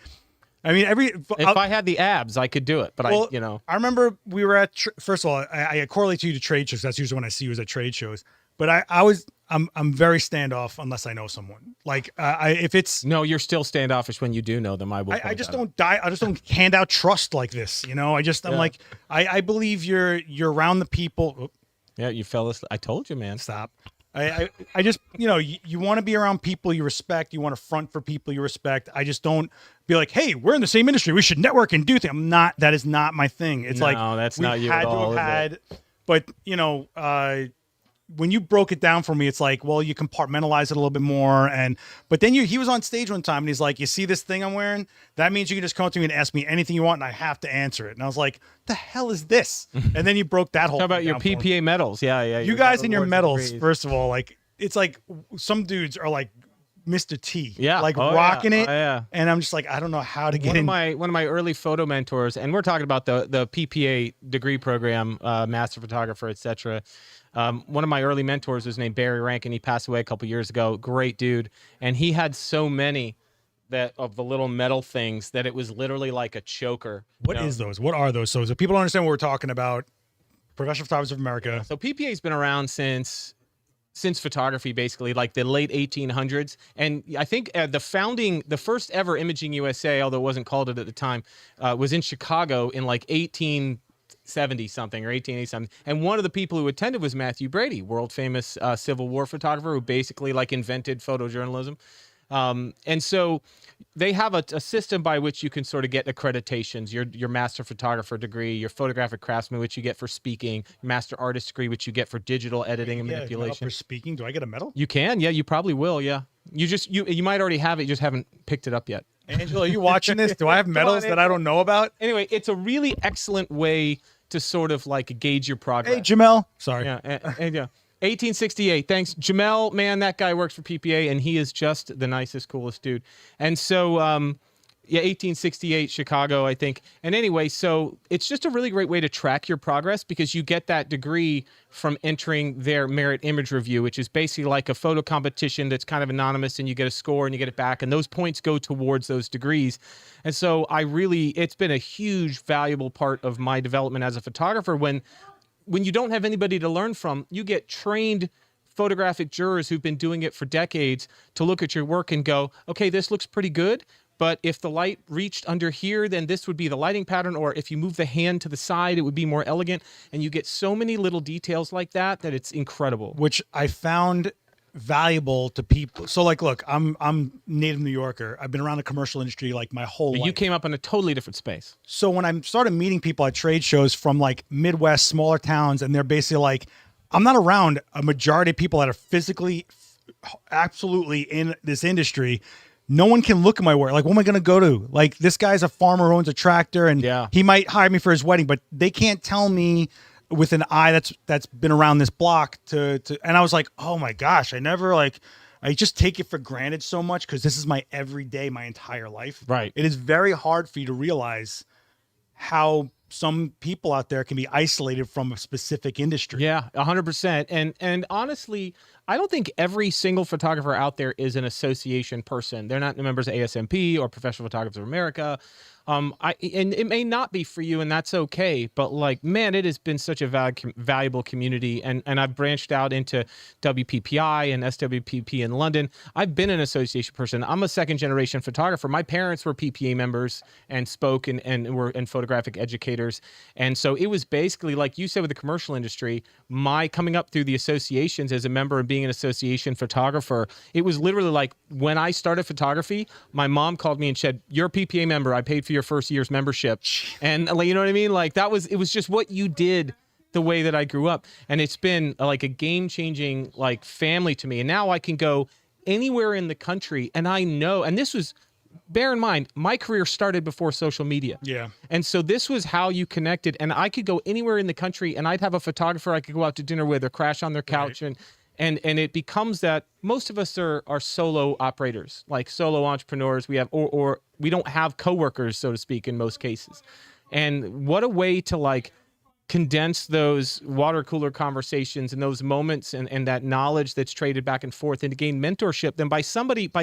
I mean, if I had the abs, I could do it, but well, you know. I remember we were at, first of all, I correlate you to trade shows. That's usually when I see you at trade shows. But I'm very standoff unless I know someone. Like, if it's No, you're still standoffish when you do know them. I just don't die. I just don't hand out trust like this. You know, I'm like, I believe you're around the people. Oop, Yeah, you fell asleep. I told you, man. stop. I just, you know, you want to be around people you respect. You want to front for people you respect. I just don't be like, hey, we're in the same industry. We should network and do things. That is not my thing. It's like, No, that's we've not you had at all, to have is it? had, but you know, when you broke it down for me, it's like, well, you compartmentalize it a little bit more. But then he was on stage one time and he's like, you see this thing I'm wearing? That means you can just come up to me and ask me anything you want and I have to answer it. And I was like, the hell is this? And then you broke that whole How about thing your down for me. PPA medals? Yeah, yeah. You guys and your medals, first of all, like, it's like some dudes are like Mr. T, Yeah. like Oh, rocking yeah. it. Oh, yeah. And I'm just like, I don't know how to get One in. of my early photo mentors, and we're talking about the PPA degree program, master photographer, etc. One of my early mentors was named Barry Rankin. He passed away a couple years ago. Great dude, and he had so many of the little metal things that it was literally like a choker. What is those? What are those? So if people don't understand what we're talking about, Professional Photographers of America. So PPA's been around since photography, basically like the late 1800s. And I think the first ever Imaging USA, although it wasn't called it at the time, was in Chicago in like 1870 something or 1880 something. And one of the people who attended was Matthew Brady, world famous Civil War photographer who basically like invented photojournalism. And so they have a system by which you can sort of get accreditations, your master photographer degree, your photographic craftsman, which you get for speaking, master artist degree, which you get for digital editing and manipulation. For speaking, do I get a medal? You can, yeah, you probably will, yeah. You might already have it, you just haven't picked it up yet. Angela, are you watching this? Do I have medals that I don't know about? Anyway, it's a really excellent way to sort of like gauge your progress. Hey, Jamel. Sorry. Yeah, and yeah. 1868. Thanks, Jamel. Man, that guy works for PPA, and he is just the nicest, coolest dude. And so, yeah, 1868, Chicago, I think. And anyway, so it's just a really great way to track your progress because you get that degree from entering their merit image review, which is basically like a photo competition that's kind of anonymous, and you get a score and you get it back, and those points go towards those degrees. And so it's been a huge, valuable part of my development as a photographer when you don't have anybody to learn from, you get trained photographic jurors who've been doing it for decades to look at your work and go, okay, this looks pretty good, but if the light reached under here, then this would be the lighting pattern, or if you move the hand to the side, it would be more elegant. And you get so many little details like that it's incredible. Which I found valuable to people. So like, look, I'm native New Yorker. I've been around the commercial industry like my whole life. You came up in a totally different space. So when I started meeting people at trade shows from like Midwest, smaller towns, and they're basically like, I'm not around a majority of people that are physically absolutely in this industry. No one can look at my work. Like, what am I going to go to? Like, this guy's a farmer who owns a tractor, and he might hire me for his wedding, but they can't tell me with an eye that's been around this block to and I was like, oh my gosh, I just take it for granted so much because this is my everyday, my entire life. Right. It is very hard for you to realize how some people out there can be isolated from a specific industry. Yeah, 100%. And honestly, I don't think every single photographer out there is an association person. They're not members of ASMP or Professional Photographers of America. And it may not be for you, and that's okay. But like, man, it has been such a valuable community. And I've branched out into WPPI and SWPP in London. I've been an association person. I'm a second generation photographer. My parents were PPA members and spoke and were photographic educators. And so it was basically like you said with the commercial industry, my coming up through the associations as a member and being an association photographer, it was literally like when I started photography, my mom called me and said, "You're a PPA member. I paid for your first year's membership." And you know what I mean? Like it was just what you did the way that I grew up. And it's been like a game-changing like family to me. And now I can go anywhere in the country and I know, and this was, bear in mind, my career started before social media. Yeah. And so this was how you connected. And I could go anywhere in the country and I'd have a photographer I could go out to dinner with or crash on their couch. Right. And it becomes that most of us are solo operators, like solo entrepreneurs. We have, or we don't have coworkers, so to speak, in most cases. And what a way to like condense those water cooler conversations and those moments and that knowledge that's traded back and forth and to gain mentorship, then by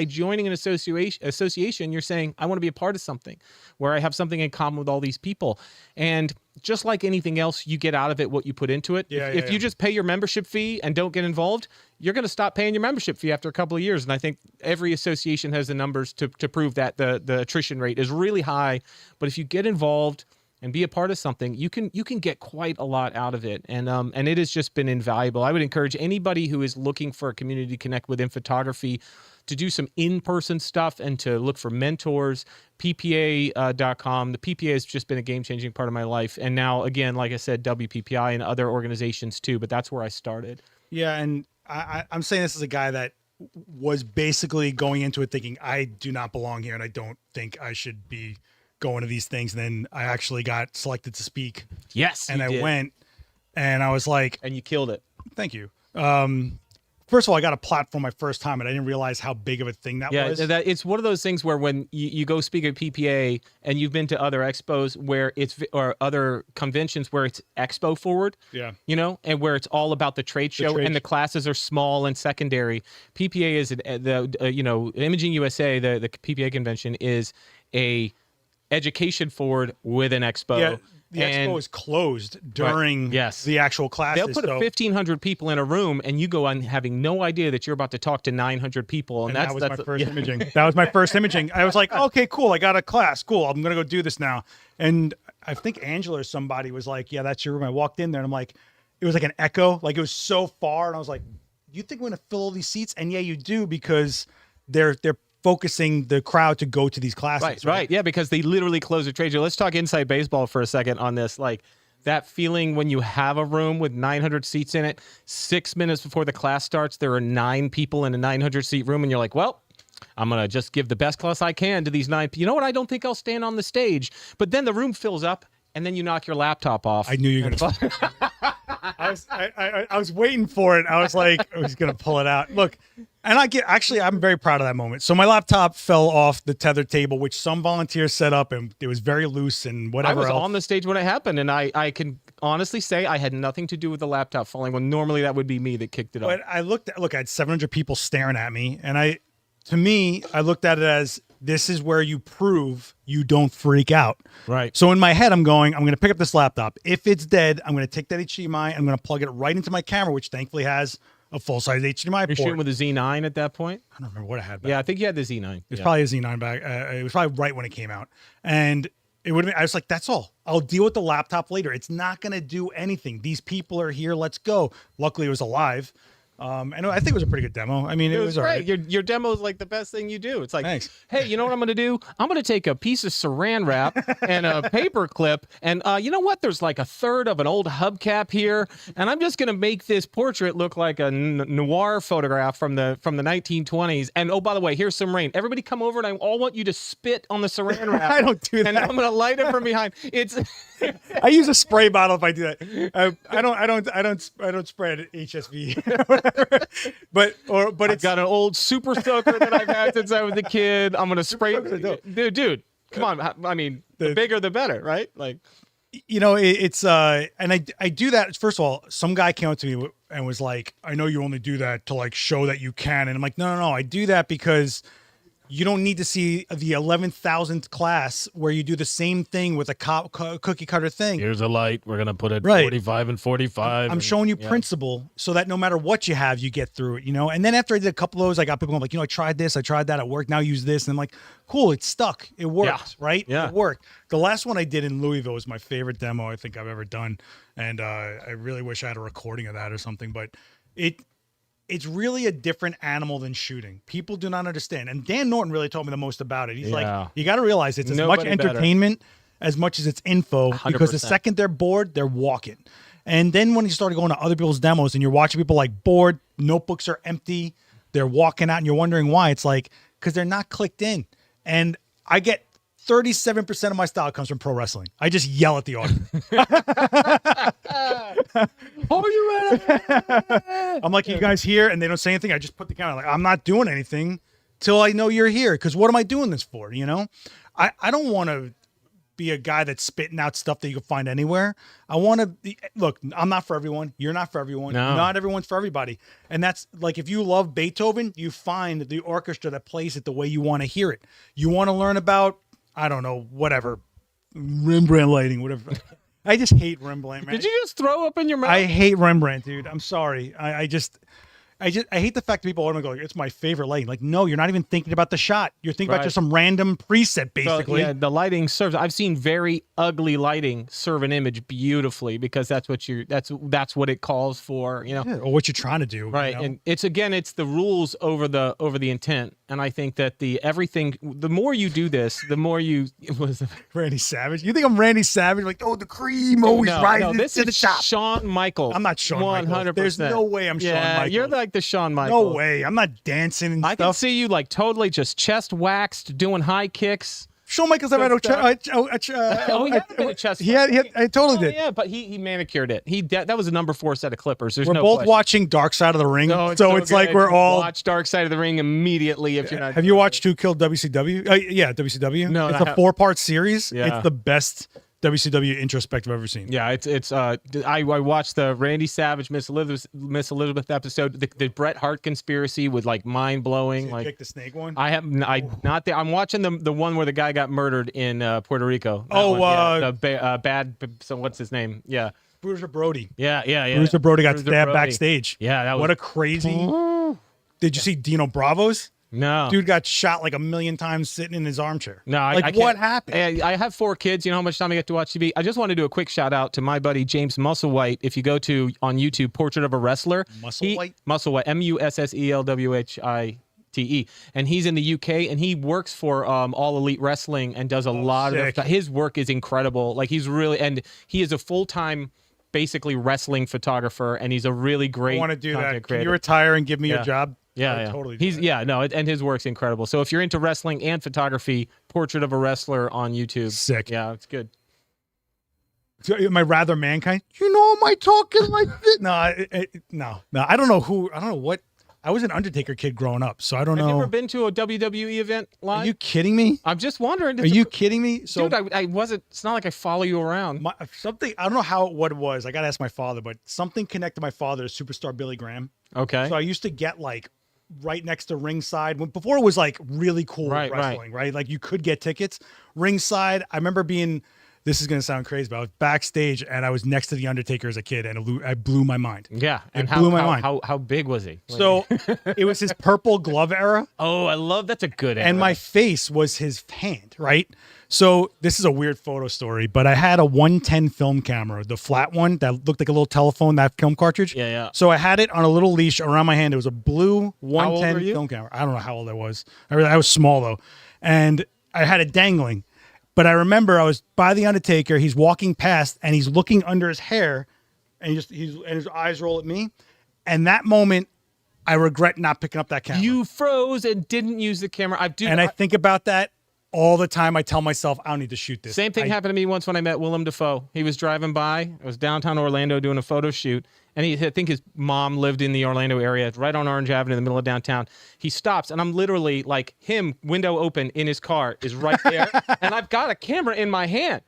joining an association, you're saying, I want to be a part of something where I have something in common with all these people. And just like anything else, you get out of it what you put into it. If you just pay your membership fee and don't get involved, you're going to stop paying your membership fee after a couple of years. And I think every association has the numbers to prove that the attrition rate is really high. But if you get involved and be a part of something, you can get quite a lot out of it. And it has just been invaluable. I would encourage anybody who is looking for a community to connect within photography to do some in-person stuff and to look for mentors. PPA.com. The PPA has just been a game-changing part of my life. And now, again, like I said, WPPI and other organizations too, but that's where I started. Yeah, and I'm saying this as a guy that was basically going into it thinking, I do not belong here and I don't think I should be going to these things. And then I actually got selected to speak. Yes, and I went and I was like... And you killed it. Thank you. First of all, I got a platform my first time, and I didn't realize how big of a thing that was. Yeah, it's one of those things where when you go speak at PPA and you've been to other expos where or other conventions where it's expo forward, and where it's all about the trade show and the classes are small and secondary. PPA is ImagingUSA, the PPA convention is a education forward with an expo. Yeah. The expo is closed during the actual classes. They'll put 1,500 people in a room, and you go on having no idea that you're about to talk to 900 people. And that was my first imaging. That was my first imaging. I was like, okay, cool. I got a class. Cool. I'm going to go do this now. And I think Angela or somebody was like, yeah, that's your room. I walked in there, and I'm like, it was like an echo. Like, it was so far. And I was like, you think we're going to fill all these seats? And yeah, you do, because they're focusing the crowd to go to these classes. Right. Yeah, because they literally close the trade show. Let's talk inside baseball for a second on this. Like that feeling when you have a room with 900 seats in it, 6 minutes before the class starts, there are 9 people in a 900 seat room. And you're like, well, I'm going to just give the best class I can to these 9. You know what? I don't think I'll stand on the stage. But then the room fills up and then you knock your laptop off. I knew you were going to. I was waiting for it. I was like, I was going to pull it out. Look, and I'm very proud of that moment. So my laptop fell off the tether table, which some volunteers set up, and it was very loose and whatever. I was on the stage when it happened, and I can honestly say I had nothing to do with the laptop falling, when normally that would be me that kicked it off. But I had 700 people staring at me, and I looked at it as, this is where you prove you don't freak out. Right. So in my head, I'm going to pick up this laptop. If it's dead, I'm going to take that HDMI. I'm going to plug it right into my camera, which thankfully has a full-size HDMI port. You're shooting with a Z9 at that point? I don't remember what I had back. Yeah, I think you had the Z9. It's probably a Z9 back. It was probably right when it came out. And I was like, that's all. I'll deal with the laptop later. It's not going to do anything. These people are here. Let's go. Luckily, it was alive. And I think it was a pretty good demo. I mean, it was all right. Your demo is like the best thing you do. It's like, thanks. Hey, you know what I'm going to do? I'm going to take a piece of saran wrap and a paper clip, and you know what? There's like a third of an old hubcap here, and I'm just going to make this portrait look like a noir photograph from the 1920s. And oh, by the way, here's some rain. Everybody, come over, and I all want you to spit on the saran wrap. I don't do that. And I'm going to light it from behind. It's. I use a spray bottle if I do that. I don't spray it at HSV. but I've got an old super soaker that I've had since I was a kid. I'm gonna spray it. Dude, come on. I mean, the bigger the better, right? Like, it's and I do that. First of all, some guy came up to me and was like, I know you only do that to like show that you can, and I'm like, no, I do that because you don't need to see the 11,000th class where you do the same thing with a cookie cutter thing. Here's a light. We're going to put it 45 and 45. I'm showing you principle so that no matter what you have, you get through it, And then after I did a couple of those, I got people going like, I tried this, I tried that, it worked, now use this. And I'm like, cool, it stuck. It worked, right? Yeah. It worked. The last one I did in Louisville was my favorite demo I think I've ever done. And I really wish I had a recording of that or something, but it's really a different animal than shooting. People do not understand. And Dan Norton really told me the most about it. He's like, you got to realize it's as much entertainment as much as it's info, 100%. Because the second they're bored, they're walking. And then when you started going to other people's demos and you're watching people like bored, notebooks are empty, they're walking out and you're wondering why, it's like, because they're not clicked in. And I get 37% of my style comes from pro wrestling. I just yell at the audience. Are you ready? I'm like, you guys here? And they don't say anything. I just put the camera like, I'm not doing anything till I know you're here. Because what am I doing this for? I don't want to be a guy that's spitting out stuff that you can find anywhere. I want to look. I'm not for everyone. You're not for everyone. No. Not everyone's for everybody. And that's like if you love Beethoven, you find the orchestra that plays it the way you want to hear it. You want to learn about, I don't know, whatever, Rembrandt lighting, whatever. I just hate Rembrandt, man. Did you just throw up in your mouth? I hate Rembrandt, dude. I'm sorry. I hate the fact that people want to go, it's my favorite lighting. Like, no, you're not even thinking about the shot. You're thinking about just some random preset, basically. So, yeah, the lighting serves. I've seen very ugly lighting serve an image beautifully because that's what what it calls for, you know. Yeah, or what you're trying to do. Right. You know? And it's the rules over the intent. And I think that the more you do this, the more you Randy Savage. You think I'm Randy Savage? Like, oh, the cream always rises this to the is top. Shawn Michaels. I'm not Shawn Michaels. There's no way I'm Shawn Michaels. You're like the Shawn Michaels. No way. I'm not dancing and I stuff. can see you like totally just chest waxed, doing high kicks. Shawn Michaels never had no chest. He had. I totally did. Yeah, but he manicured it. That was a number 4 set of clippers. There's we're no both question. watching Dark Side of the Ring, No, so it's like we're all watch Dark Side of the Ring immediately if you're not. Have you watched Who Killed WCW? Yeah, WCW. No, it's a 4-part series. Yeah. It's the best WCW introspective I've ever seen. Yeah, I watched the Randy Savage Miss Elizabeth episode, the Bret Hart conspiracy was like mind blowing. Like Kick the Snake one. I'm watching the one where the guy got murdered in Puerto Rico. So what's his name? Yeah. Bruiser Brody. Yeah. Bruiser Brody got Bruiser stabbed Brody. backstage. Yeah, that was what a crazy. Did you see Dino Bravo's? No. Dude got shot like 1,000,000 times sitting in his armchair. No, I can't. What happened? I have 4 kids. You know how much time I get to watch TV? I just want to do a quick shout out to my buddy James Musselwhite. If you go to on YouTube, Portrait of a Wrestler. Musselwhite? Musselwhite. MUSSELWHITE. And he's in the UK and he works for All Elite Wrestling and does a lot of stuff. His work is incredible. Like he is a full-time basically wrestling photographer and he's a really great I want to do that. creator. Can you retire and give me a job? Yeah. Totally. And his work's incredible. So if you're into wrestling and photography, Portrait of a Wrestler on YouTube. Sick. Yeah, it's good. So, am I rather mankind? Am I talking like this? No. I don't know what. I was an Undertaker kid growing up, so I don't know. Have you ever been to a WWE event live? Are you kidding me? I'm just wondering. Are you kidding me? So, dude, I wasn't. It's not like I follow you around. Something I don't know what it was. I gotta ask my father, but something connected my father to superstar Billy Graham. Okay. So I used to get like right next to ringside before it was like really cool wrestling, right? Like you could get tickets ringside. I remember being. This is going to sound crazy, but I was backstage and I was next to the Undertaker as a kid, and I blew my mind. Yeah, and how big was he? So it was his purple glove era. Oh, I love that's a good era. And my face was his hand, right? So this is a weird photo story, but I had a 110 film camera, the flat one that looked like a little telephone, that film cartridge. Yeah. So I had it on a little leash around my hand. It was a blue 110 How old were you? film camera. I don't know how old I was. I was small though, and I had it dangling. But I remember I was by the Undertaker. He's walking past and he's looking under his hair, and his eyes roll at me. And that moment, I regret not picking up that camera. You froze and didn't use the camera. I think about that all the time. I tell myself I don't need to shoot this. Same thing happened to me once when I met Willem Dafoe. He was driving by. I was downtown Orlando doing a photo shoot. And I think his mom lived in the Orlando area, right on Orange Avenue in the middle of downtown. He stops, and I'm literally like him, window open in his car, is right there. And I've got a camera in my hand.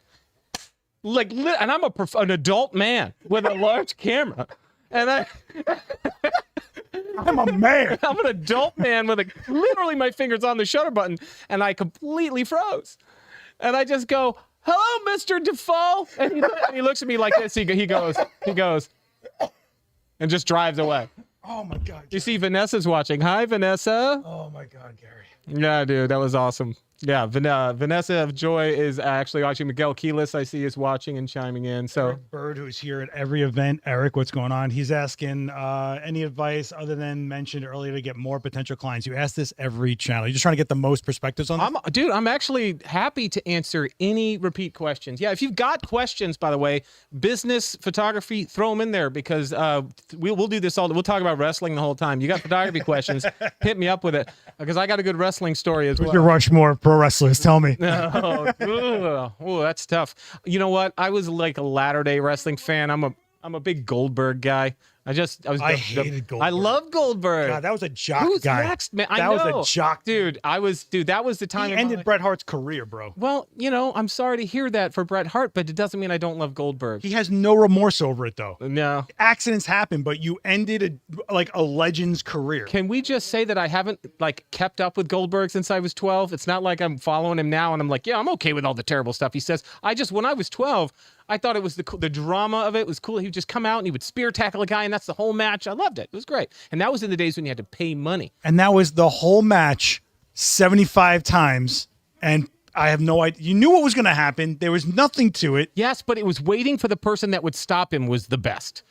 And I'm an adult man with a large camera. And I'm a man. I'm an adult man with literally my fingers on the shutter button, and I completely froze. And I just go, "Hello, Mr. Dafoe," and he looks at me like this. He goes, and just drives away. Oh my God! You see, Vanessa's watching. Hi, Vanessa. Oh my God, Gary. Yeah, dude, that was awesome. Yeah, Vanessa of Joy is actually watching. Miguel Keelis, I see, is watching and chiming in. So Eric Bird, who's here at every event. Eric, what's going on? He's asking any advice other than mentioned earlier to get more potential clients. You ask this every channel. You're just trying to get the most perspectives on this? I'm actually happy to answer any repeat questions. Yeah, if you've got questions, by the way, business, photography, throw them in there because we'll do this all. We'll talk about wrestling the whole time. You got photography questions, hit me up with it because I got a good wrestling story as well. Who's your Rushmore pro wrestlers? Tell me. Oh, that's tough. You know what? I was like a latter-day wrestling fan. I'm a big Goldberg guy. I hated Goldberg. I love Goldberg. God, that was a jock Who's guy. next, man? That was a jock. Dude, that was the time He in my ended life. Bret Hart's career, bro. Well, I'm sorry to hear that for Bret Hart, but it doesn't mean I don't love Goldberg. He has no remorse over it, though. No. Accidents happen, but you ended a legend's career. Can we just say that I haven't kept up with Goldberg since I was 12? It's not like I'm following him now and I'm like, yeah, I'm okay with all the terrible stuff he says. When I was 12, I thought it was the drama of it was cool. He would just come out and he would spear tackle a guy, and that's the whole match. I loved it. It was great. And that was in the days when you had to pay money. And that was the whole match 75 times. And I have no idea. You knew what was going to happen. There was nothing to it. Yes, but it was waiting for the person that would stop him was the best.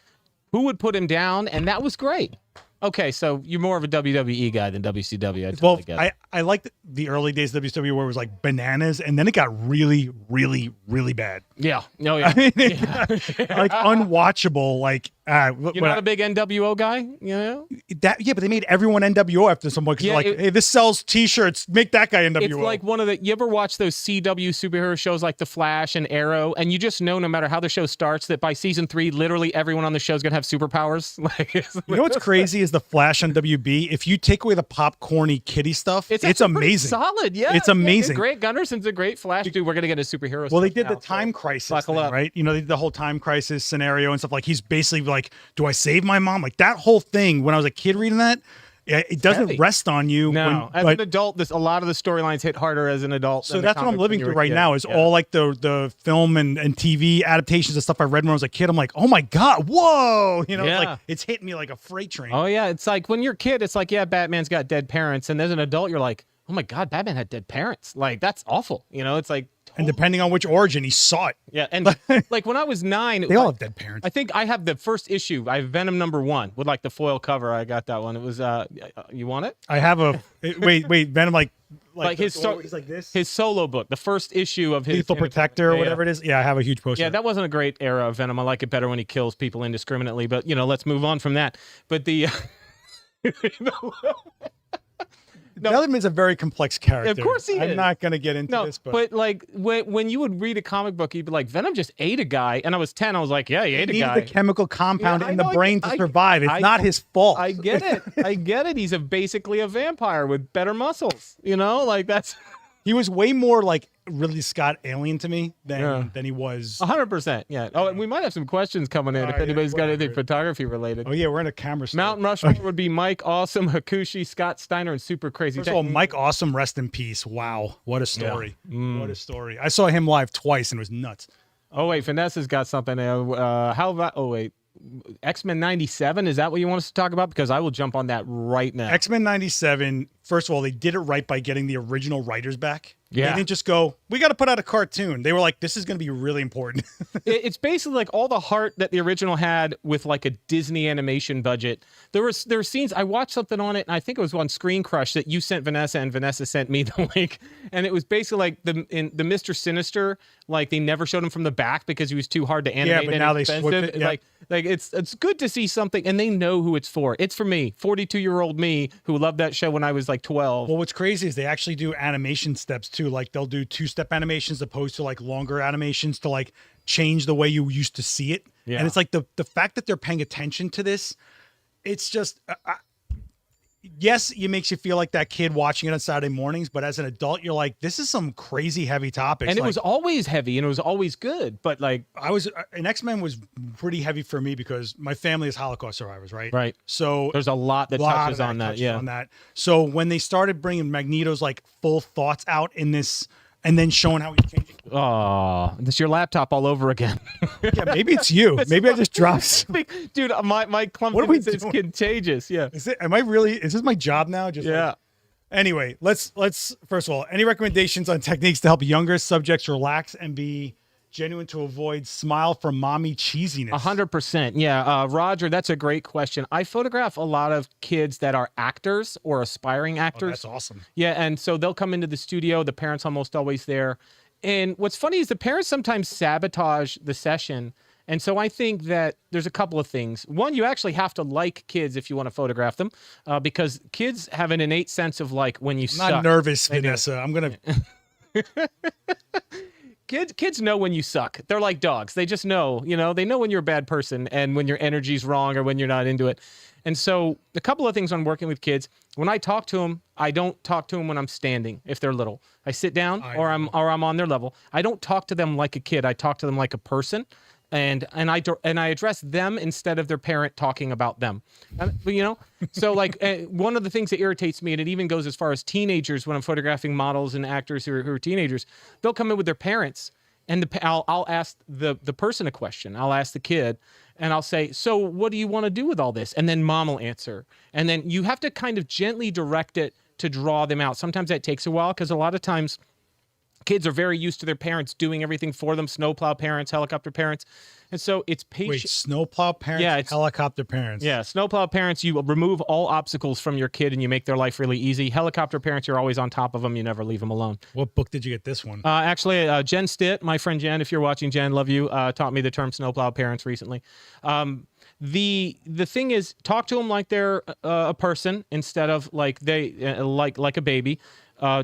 Who would put him down? And that was great. Okay, so you're more of a WWE guy than WCW. I totally get it. I liked the early days of WCW where it was like bananas, and then it got really, really, really bad. Yeah. Oh, yeah. I mean, like unwatchable. Like you're not a big NWO guy, Yeah, but they made everyone NWO after some point because hey, this sells T-shirts. Make that guy NWO. It's like one of the. You ever watch those CW superhero shows like The Flash and Arrow, and you just know no matter how the show starts that by season 3, literally everyone on the show is gonna have superpowers. You know what's crazy is The Flash on WB. If you take away the popcorny kiddie stuff, it's amazing. Solid, yeah. It's amazing. Great. Gunnarson's a great Flash dude. We're gonna get a superhero. Well, they did the time crisis thing, right? They did the whole time crisis scenario and stuff. Like he's basically like, do I save my mom? Like that whole thing. When I was a kid reading that, it doesn't rest on you. No, as an adult, a lot of the storylines hit harder as an adult. So that's what I'm living through right now. Is all like the film and TV adaptations of stuff I read when I was a kid. I'm like, oh my god, whoa! It's like it's hitting me like a freight train. Oh yeah, it's like when you're a kid, it's like Batman's got dead parents, and as an adult, you're like, oh my god, Batman had dead parents. Like that's awful. It's like. And depending on which origin, he saw it. Yeah, and like when I was 9, they all have dead parents. I think I have the first issue. I have Venom #1 with like the foil cover. I got that one. It was you want it? I have a wait, Venom like his he's like this. His solo book, the first issue of his Lethal Protector or whatever it is. Yeah, I have a huge poster. Yeah, that wasn't a great era of Venom. I like it better when he kills people indiscriminately. But let's move on from that. But the Velleman's a very complex character. Of course he is. I'm not going to get into this, but like when you would read a comic book, you'd be like, Venom just ate a guy, and I was 10. I was like, yeah, he ate a guy. He needed the chemical compound in the brain to survive. It's not his fault. I get it. I get it. He's basically a vampire with better muscles. Like that's. He was way more like Ridley Scott alien to me than he was. 100%. Yeah. Oh, and we might have some questions coming in if anybody's got anything photography related. Oh yeah, we're in a camera store. Mount Rushmore would be Mike Awesome, Hakushi, Scott Steiner, and Super Crazy. First of all, Mike Awesome, rest in peace. Wow, what a story! What a story! I saw him live twice and it was nuts. Oh wait, Vanessa's got something. How about? Oh wait. X-Men 97, is that what you want us to talk about? Because I will jump on that right now. X-Men 97, first of all, they did it right by getting the original writers back. Yeah. They didn't just go, we got to put out a cartoon. They were like, this is going to be really important. It's basically like all the heart that the original had with like a Disney animation budget. There were scenes, I watched something on it, and I think it was on Screen Crush that you sent Vanessa, and Vanessa sent me the link. And it was basically like the Mr. Sinister, like they never showed him from the back because he was too hard to animate. Yeah, but now they flipped it. Yeah. Like it's good to see something, and they know who it's for. It's for me, 42-year-old me, who loved that show when I was like 12. Well, what's crazy is they actually do animation steps too. Like they'll do 2-step animations opposed to like longer animations to like change the way you used to see it. Yeah. And it's like the fact that they're paying attention to this, it's just yes, it makes you feel like that kid watching it on Saturday mornings, but as an adult, you're like, this is some crazy heavy topics. And it was always heavy and it was always good. But like an X-Men was pretty heavy for me because my family is Holocaust survivors, right? Right. So there's a lot that touches on that. Yeah. On that. So when they started bringing Magneto's like full thoughts out in this and then showing how he's changing. Oh, this is your laptop all over again. Yeah, maybe it's you. Maybe I just dropped. Dude, my clumsiness is contagious. Yeah. Is this my job now? Anyway, let's first of all, any recommendations on techniques to help younger subjects relax and be genuine to avoid smile from mommy cheesiness? 100%. Yeah. Roger, that's a great question. I photograph a lot of kids that are actors or aspiring actors. Oh, that's awesome. Yeah. And so they'll come into the studio. The parents almost always there. And what's funny is the parents sometimes sabotage the session. And so I think that there's a couple of things. One, you actually have to like kids if you want to photograph them, because kids have an innate sense of like when you suck. I'm not nervous, Vanessa. I'm going to... kids know when you suck. They're like dogs. They just know, they know when you're a bad person and when your energy's wrong or when you're not into it. And so a couple of things on working with kids, when I talk to them, I don't talk to them when I'm standing if they're little. I sit down or I'm on their level. I don't talk to them like a kid. I talk to them like a person. And I address them instead of their parent talking about them. So like one of the things that irritates me, and it even goes as far as teenagers when I'm photographing models and actors who are teenagers, they'll come in with their parents, and I'll ask the person a question. I'll ask the kid, and I'll say, "So what do you want to do with all this?" And then mom will answer, and then you have to kind of gently direct it to draw them out. Sometimes that takes a while because a lot of times kids are very used to their parents doing everything for them, snowplow parents, helicopter parents. And so it's patient. Wait, snowplow parents, helicopter parents. Yeah, snowplow parents, you remove all obstacles from your kid and you make their life really easy. Helicopter parents, you're always on top of them. You never leave them alone. What book did you get this one? Actually, Jen Stitt, my friend Jen, if you're watching, Jen, love you, taught me the term snowplow parents recently. The thing is, talk to them like they're a person instead of like like a baby.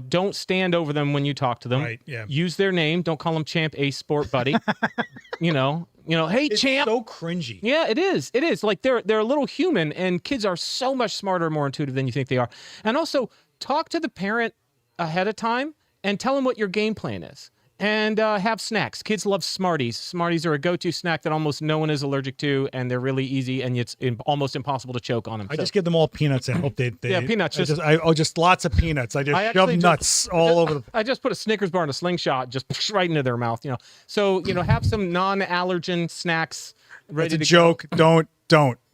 Don't stand over them when you talk to them. Right, yeah. Use their name. Don't call them Champ Ace Sport Buddy. Hey, it's Champ. So cringy. Yeah, it is. It is. Like they're a little human, and kids are so much smarter, more intuitive than you think they are. And also, talk to the parent ahead of time and tell them what your game plan is. And have snacks. Kids love Smarties. Smarties are a go-to snack that almost no one is allergic to, and they're really easy, and it's almost impossible to choke on them. I just give them all peanuts and hope they yeah, peanuts. Just lots of peanuts. I shove nuts all over. I just put a Snickers bar in a slingshot, just right into their mouth. So have some non-allergen snacks ready to joke. Don't.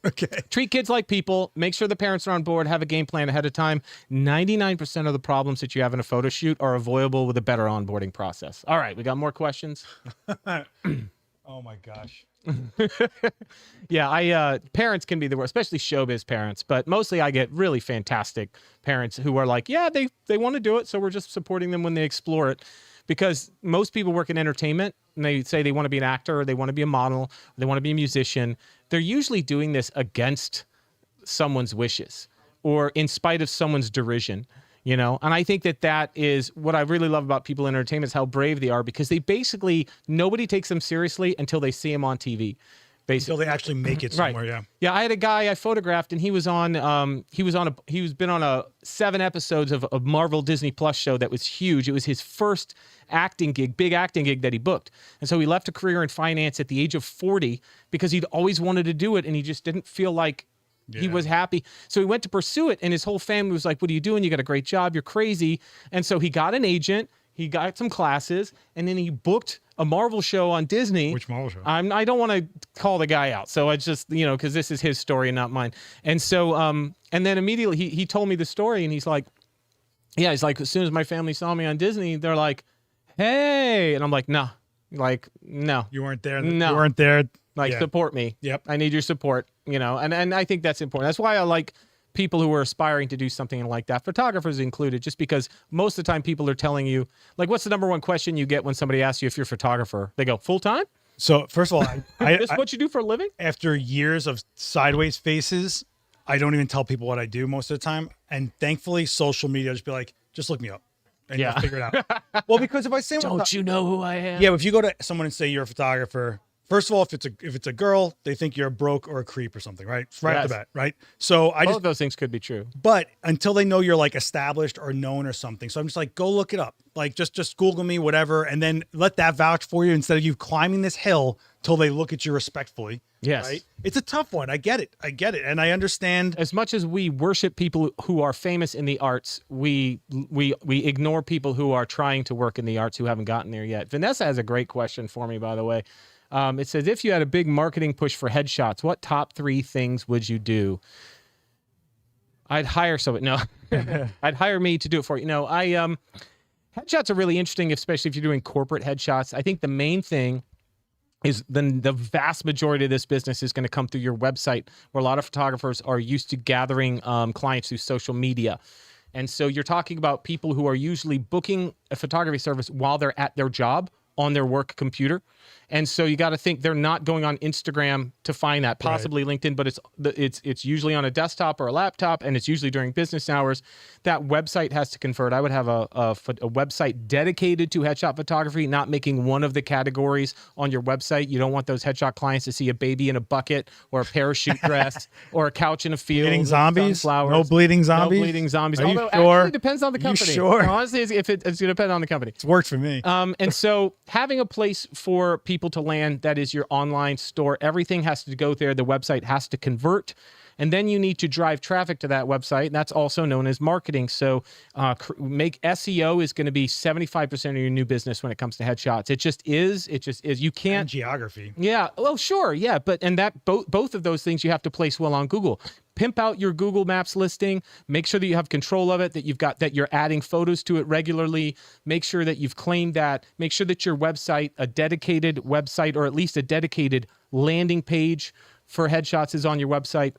Okay. Treat kids like people. Make sure the parents are on board. Have a game plan ahead of time. 99% of the problems that you have in a photo shoot are avoidable with a better onboarding process. All right, we got more questions. Oh my gosh. Yeah, parents can be the worst, especially showbiz parents. But mostly, I get really fantastic parents who are like, yeah, they want to do it, so we're just supporting them when they explore it. Because most people work in entertainment and they say they want to be an actor or they want to be a model, or they want to be a musician. They're usually doing this against someone's wishes or in spite of someone's derision, And I think that is what I really love about people in entertainment is how brave they are because they basically, nobody takes them seriously until they see them on TV. Until they actually make it somewhere, right. Yeah, I had a guy I photographed, and he was been on 7 episodes of a Marvel Disney Plus show that was huge. It was his first big acting gig that he booked, and so he left a career in finance at the age of 40 because he'd always wanted to do it, and he just didn't feel like he was happy. So he went to pursue it, and his whole family was like, "What are you doing? You got a great job. You're crazy." And so he got an agent. He got some classes, and then he booked a Marvel show on Disney. Which Marvel show? I don't want to call the guy out, so I just because this is his story and not mine. And so and then immediately he told me the story, and he's like, as soon as my family saw me on Disney, they're like, "Hey," and I'm like, no, you weren't there. No, you weren't there. Support me. Yep, I need your support. And I think that's important. That's why I like people who are aspiring to do something like that, photographers included, just because most of the time people are telling you, like, what's the number one question you get when somebody asks you if you're a photographer? They go, full-time? So first of all, this is what you do for a living? After years of sideways faces, I don't even tell people what I do most of the time. And thankfully, social media just be like, just look me up and you'll figure it out. Well, because if I say, don't you know who I am? Yeah, if you go to someone and say you're a photographer, first of all, if it's a girl, they think you're a broke or a creep or something, right? Right off the bat, right? So both of those things could be true. But until they know you're like established or known or something, so I'm just like, go look it up. Like just Google me, whatever, and then let that vouch for you instead of you climbing this hill till they look at you respectfully. Yes, right? It's a tough one. I get it, and I understand. As much as we worship people who are famous in the arts, we ignore people who are trying to work in the arts who haven't gotten there yet. Vanessa has a great question for me, by the way. It says, if you had a big marketing push for headshots, what top 3 things would you do? I'd hire someone. No, I'd hire me to do it for you. No, headshots are really interesting, especially if you're doing corporate headshots. I think the main thing is the vast majority of this business is going to come through your website, where a lot of photographers are used to gathering clients through social media. And so you're talking about people who are usually booking a photography service while they're at their job on their work computer. And so you got to think they're not going on Instagram to find that, possibly LinkedIn, but it's usually on a desktop or a laptop, and it's usually during business hours. That website has to convert. I would have a website dedicated to headshot photography, not making one of the categories on your website. You don't want those headshot clients to see a baby in a bucket or a parachute dress or a couch in a field. Bleeding zombies? No bleeding zombies? No bleeding zombies. Are you Although sure? actually it depends on the company. You sure? No, honestly, it's going to depend on the company. It's worked for me. And so having a place for people to land that is your online store, everything has to go there. The website has to convert. And then you need to drive traffic to that website. That's also known as marketing. So make SEO is going to be 75% of your new business when it comes to headshots. It just is. You can't. And geography. Yeah. Well, sure. Yeah. But that both of those things you have to place well on Google. Pimp out your Google Maps listing. Make sure that you have control of it, that you're adding photos to it regularly. Make sure that you've claimed that. Make sure that your website, a dedicated website, or at least a dedicated landing page for headshots is on your website.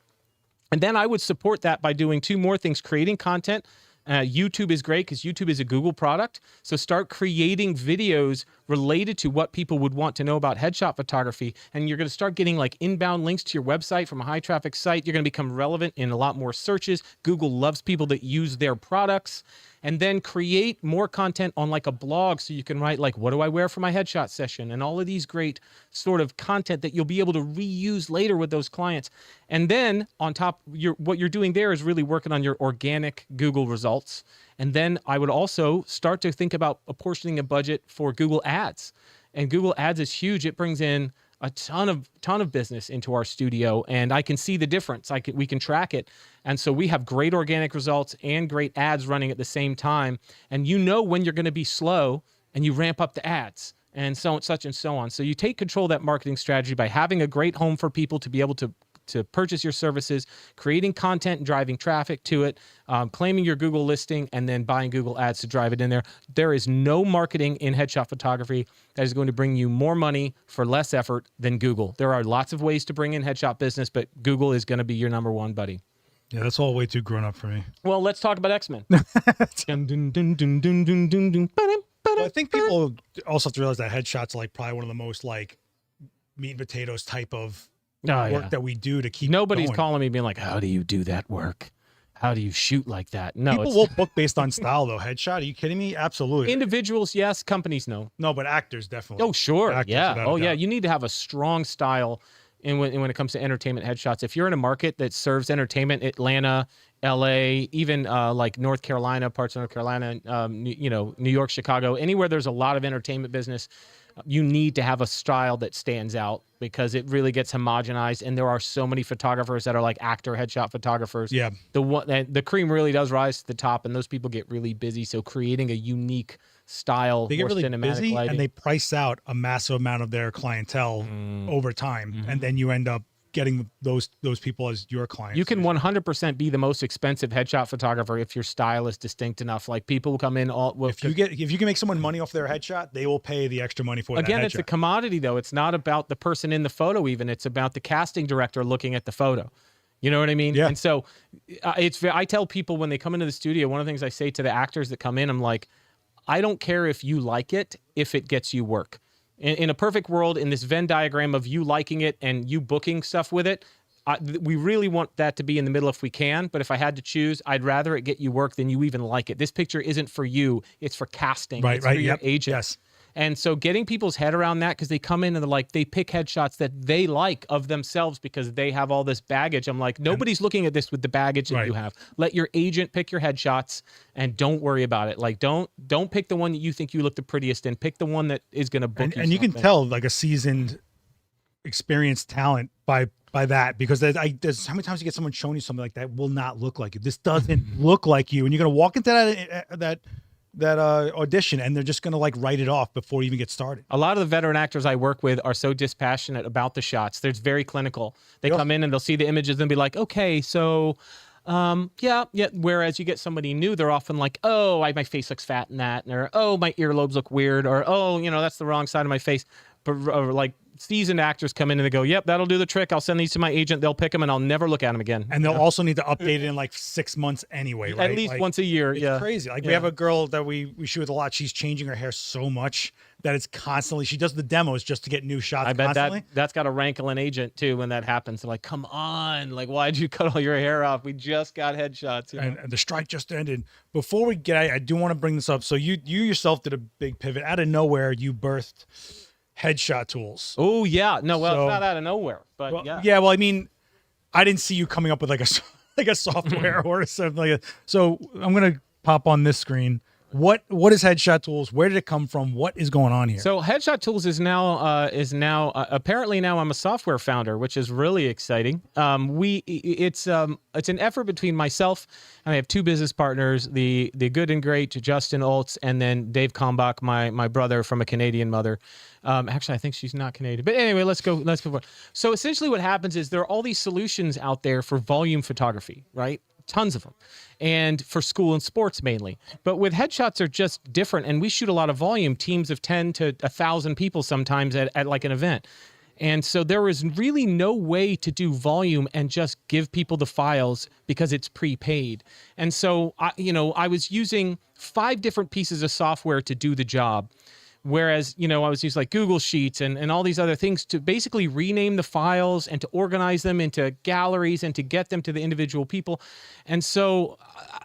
And then I would support that by doing two more things: creating content. YouTube is great because YouTube is a Google product. So start creating videos related to what people would want to know about headshot photography. And you're going to start getting like inbound links to your website from a high traffic site. You're going to become relevant in a lot more searches. Google loves people that use their products. And then create more content on like a blog, so you can write like, what do I wear for my headshot session? And all of these great sort of content that you'll be able to reuse later with those clients. And then on top, what you're doing there is really working on your organic Google results. And then I would also start to think about apportioning a budget for Google Ads. And Google Ads is huge. It brings in a ton of business into our studio, and I can see the difference. We can track it. And so we have great organic results and great ads running at the same time. And you know when you're going to be slow, and you ramp up the ads, and so such and so on. So you take control of that marketing strategy by having a great home for people to be able to purchase your services, creating content and driving traffic to it, claiming your Google listing, and then buying Google Ads to drive it in there. There is no marketing in headshot photography that is going to bring you more money for less effort than Google. There are lots of ways to bring in headshot business, but Google is going to be your number one, buddy. Yeah, that's all way too grown up for me. Well, let's talk about X-Men. Well, I think people also have to realize that headshots are like probably one of the most like meat and potatoes type of work that we do to keep Nobody's going. calling me being like, how do you do that work? How do you shoot like that? No, people will book based on style though. Headshot? Are you kidding me? Absolutely. Individuals, yes. Companies, no. No, but actors definitely. Oh, sure. Actors, Yeah. Oh, yeah. doubt. You need to have a strong style when it comes to entertainment headshots. If you're in a market that serves entertainment, Atlanta, LA, even like North Carolina, parts of North Carolina, New York, Chicago, anywhere there's a lot of entertainment business, you need to have a style that stands out because it really gets homogenized. And there are so many photographers that are like actor headshot photographers. Yeah. The cream really does rise to the top, and those people get really busy. So creating a unique style, They get really cinematic busy lighting. and they price out a massive amount of their clientele over time. And then you end up getting those people as your clients. You can 100% be the most expensive headshot photographer if your style is distinct enough. Like people will come in if you can make someone money off their headshot, they will pay the extra money for that again, headshot. it's a commodity though. It's not about the person in the photo even. It's about the casting director looking at the photo. You know what I mean? Yeah. And so I tell people when they come into the studio, one of the things I say to the actors that come in, I'm like, I don't care if you like it, if it gets you work. In a perfect world, in this Venn diagram of you liking it and you booking stuff with it, we really want that to be in the middle if we can. But if I had to choose, I'd rather it get you work than you even like it. This picture isn't for you. It's for casting. Right, it's for your yep, agent. yes. And so getting people's head around that, because they come in and they're like, they pick headshots that they like of themselves because they have all this baggage. I'm like, nobody's looking at this with the baggage that you have. Let your agent pick your headshots and don't worry about it. Like, don't pick the one that you think you look the prettiest in. Pick the one that is going to book you. And you can tell like a seasoned, experienced talent by that, because there's how many times you get someone showing you something like that will not look like you. This doesn't look like you. And you're going to walk into that audition and they're just going to like write it off before you even get started. A lot of the veteran actors I work with are so dispassionate about the shots. They're very clinical. They come in and they'll see the images and be like, okay, so yeah. Whereas you get somebody new, they're often like, oh, my face looks fat in that, or oh, my earlobes look weird, or oh, that's the wrong side of my face. But like seasoned actors come in and they go, yep, that'll do the trick. I'll send these to my agent. They'll pick them and I'll never look at them again. And they'll also need to update it in like 6 months anyway, right? At least like, once a year. It's yeah. crazy. Like we have a girl that we shoot with a lot. She's changing her hair so much that it's constantly, she does the demos just to get new shots. I bet constantly. that's got to rankle an agent too when that happens. They're like, come on, like, why'd you cut all your hair off? We just got headshots. You know? And the strike just ended. Before we get, I do want to bring this up. So you yourself did a big pivot out of nowhere. You birthed headshot tools. Oh yeah, no, well, So- it's not out of nowhere, but Well, yeah. yeah. Well, I mean, I didn't see you coming up with like a like a software or something like that. So I'm gonna pop on this screen. What is Headshot Tools? Where did it come from? What is going on here? So Headshot Tools is now apparently now I'm a software founder, which is really exciting. It's an effort between myself and I have two business partners, the good and great Justin Oltz, and then Dave Kalmbach, my brother from a Canadian mother. Actually, I think she's not Canadian, but anyway, let's go. So essentially, what happens is there are all these solutions out there for volume photography, right? Tons of them, and for school and sports mainly. But with headshots are just different, and we shoot a lot of volume, teams of 10 to 1,000 people sometimes at like an event. And so there is really no way to do volume and just give people the files because it's prepaid. And so I was using 5 different pieces of software to do the job. Whereas, I was using like Google Sheets and all these other things to basically rename the files and to organize them into galleries and to get them to the individual people. And so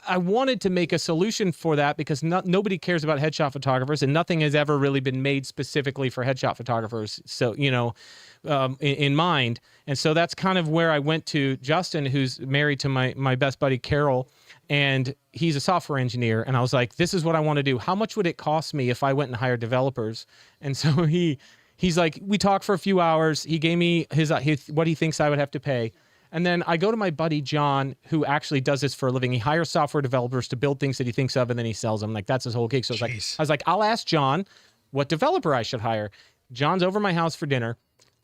I wanted to make a solution for that because nobody cares about headshot photographers and nothing has ever really been made specifically for headshot photographers. So, in mind. And so that's kind of where I went to Justin, who's married to my best buddy, Carol. And he's a software engineer. And I was like, this is what I want to do. How much would it cost me if I went and hired developers? And so he's like, we talked for a few hours. He gave me his what he thinks I would have to pay. And then I go to my buddy, John, who actually does this for a living. He hires software developers to build things that he thinks of, and then he sells them. Like, that's his whole gig. So I was like, I'll ask John what developer I should hire. John's over my house for dinner.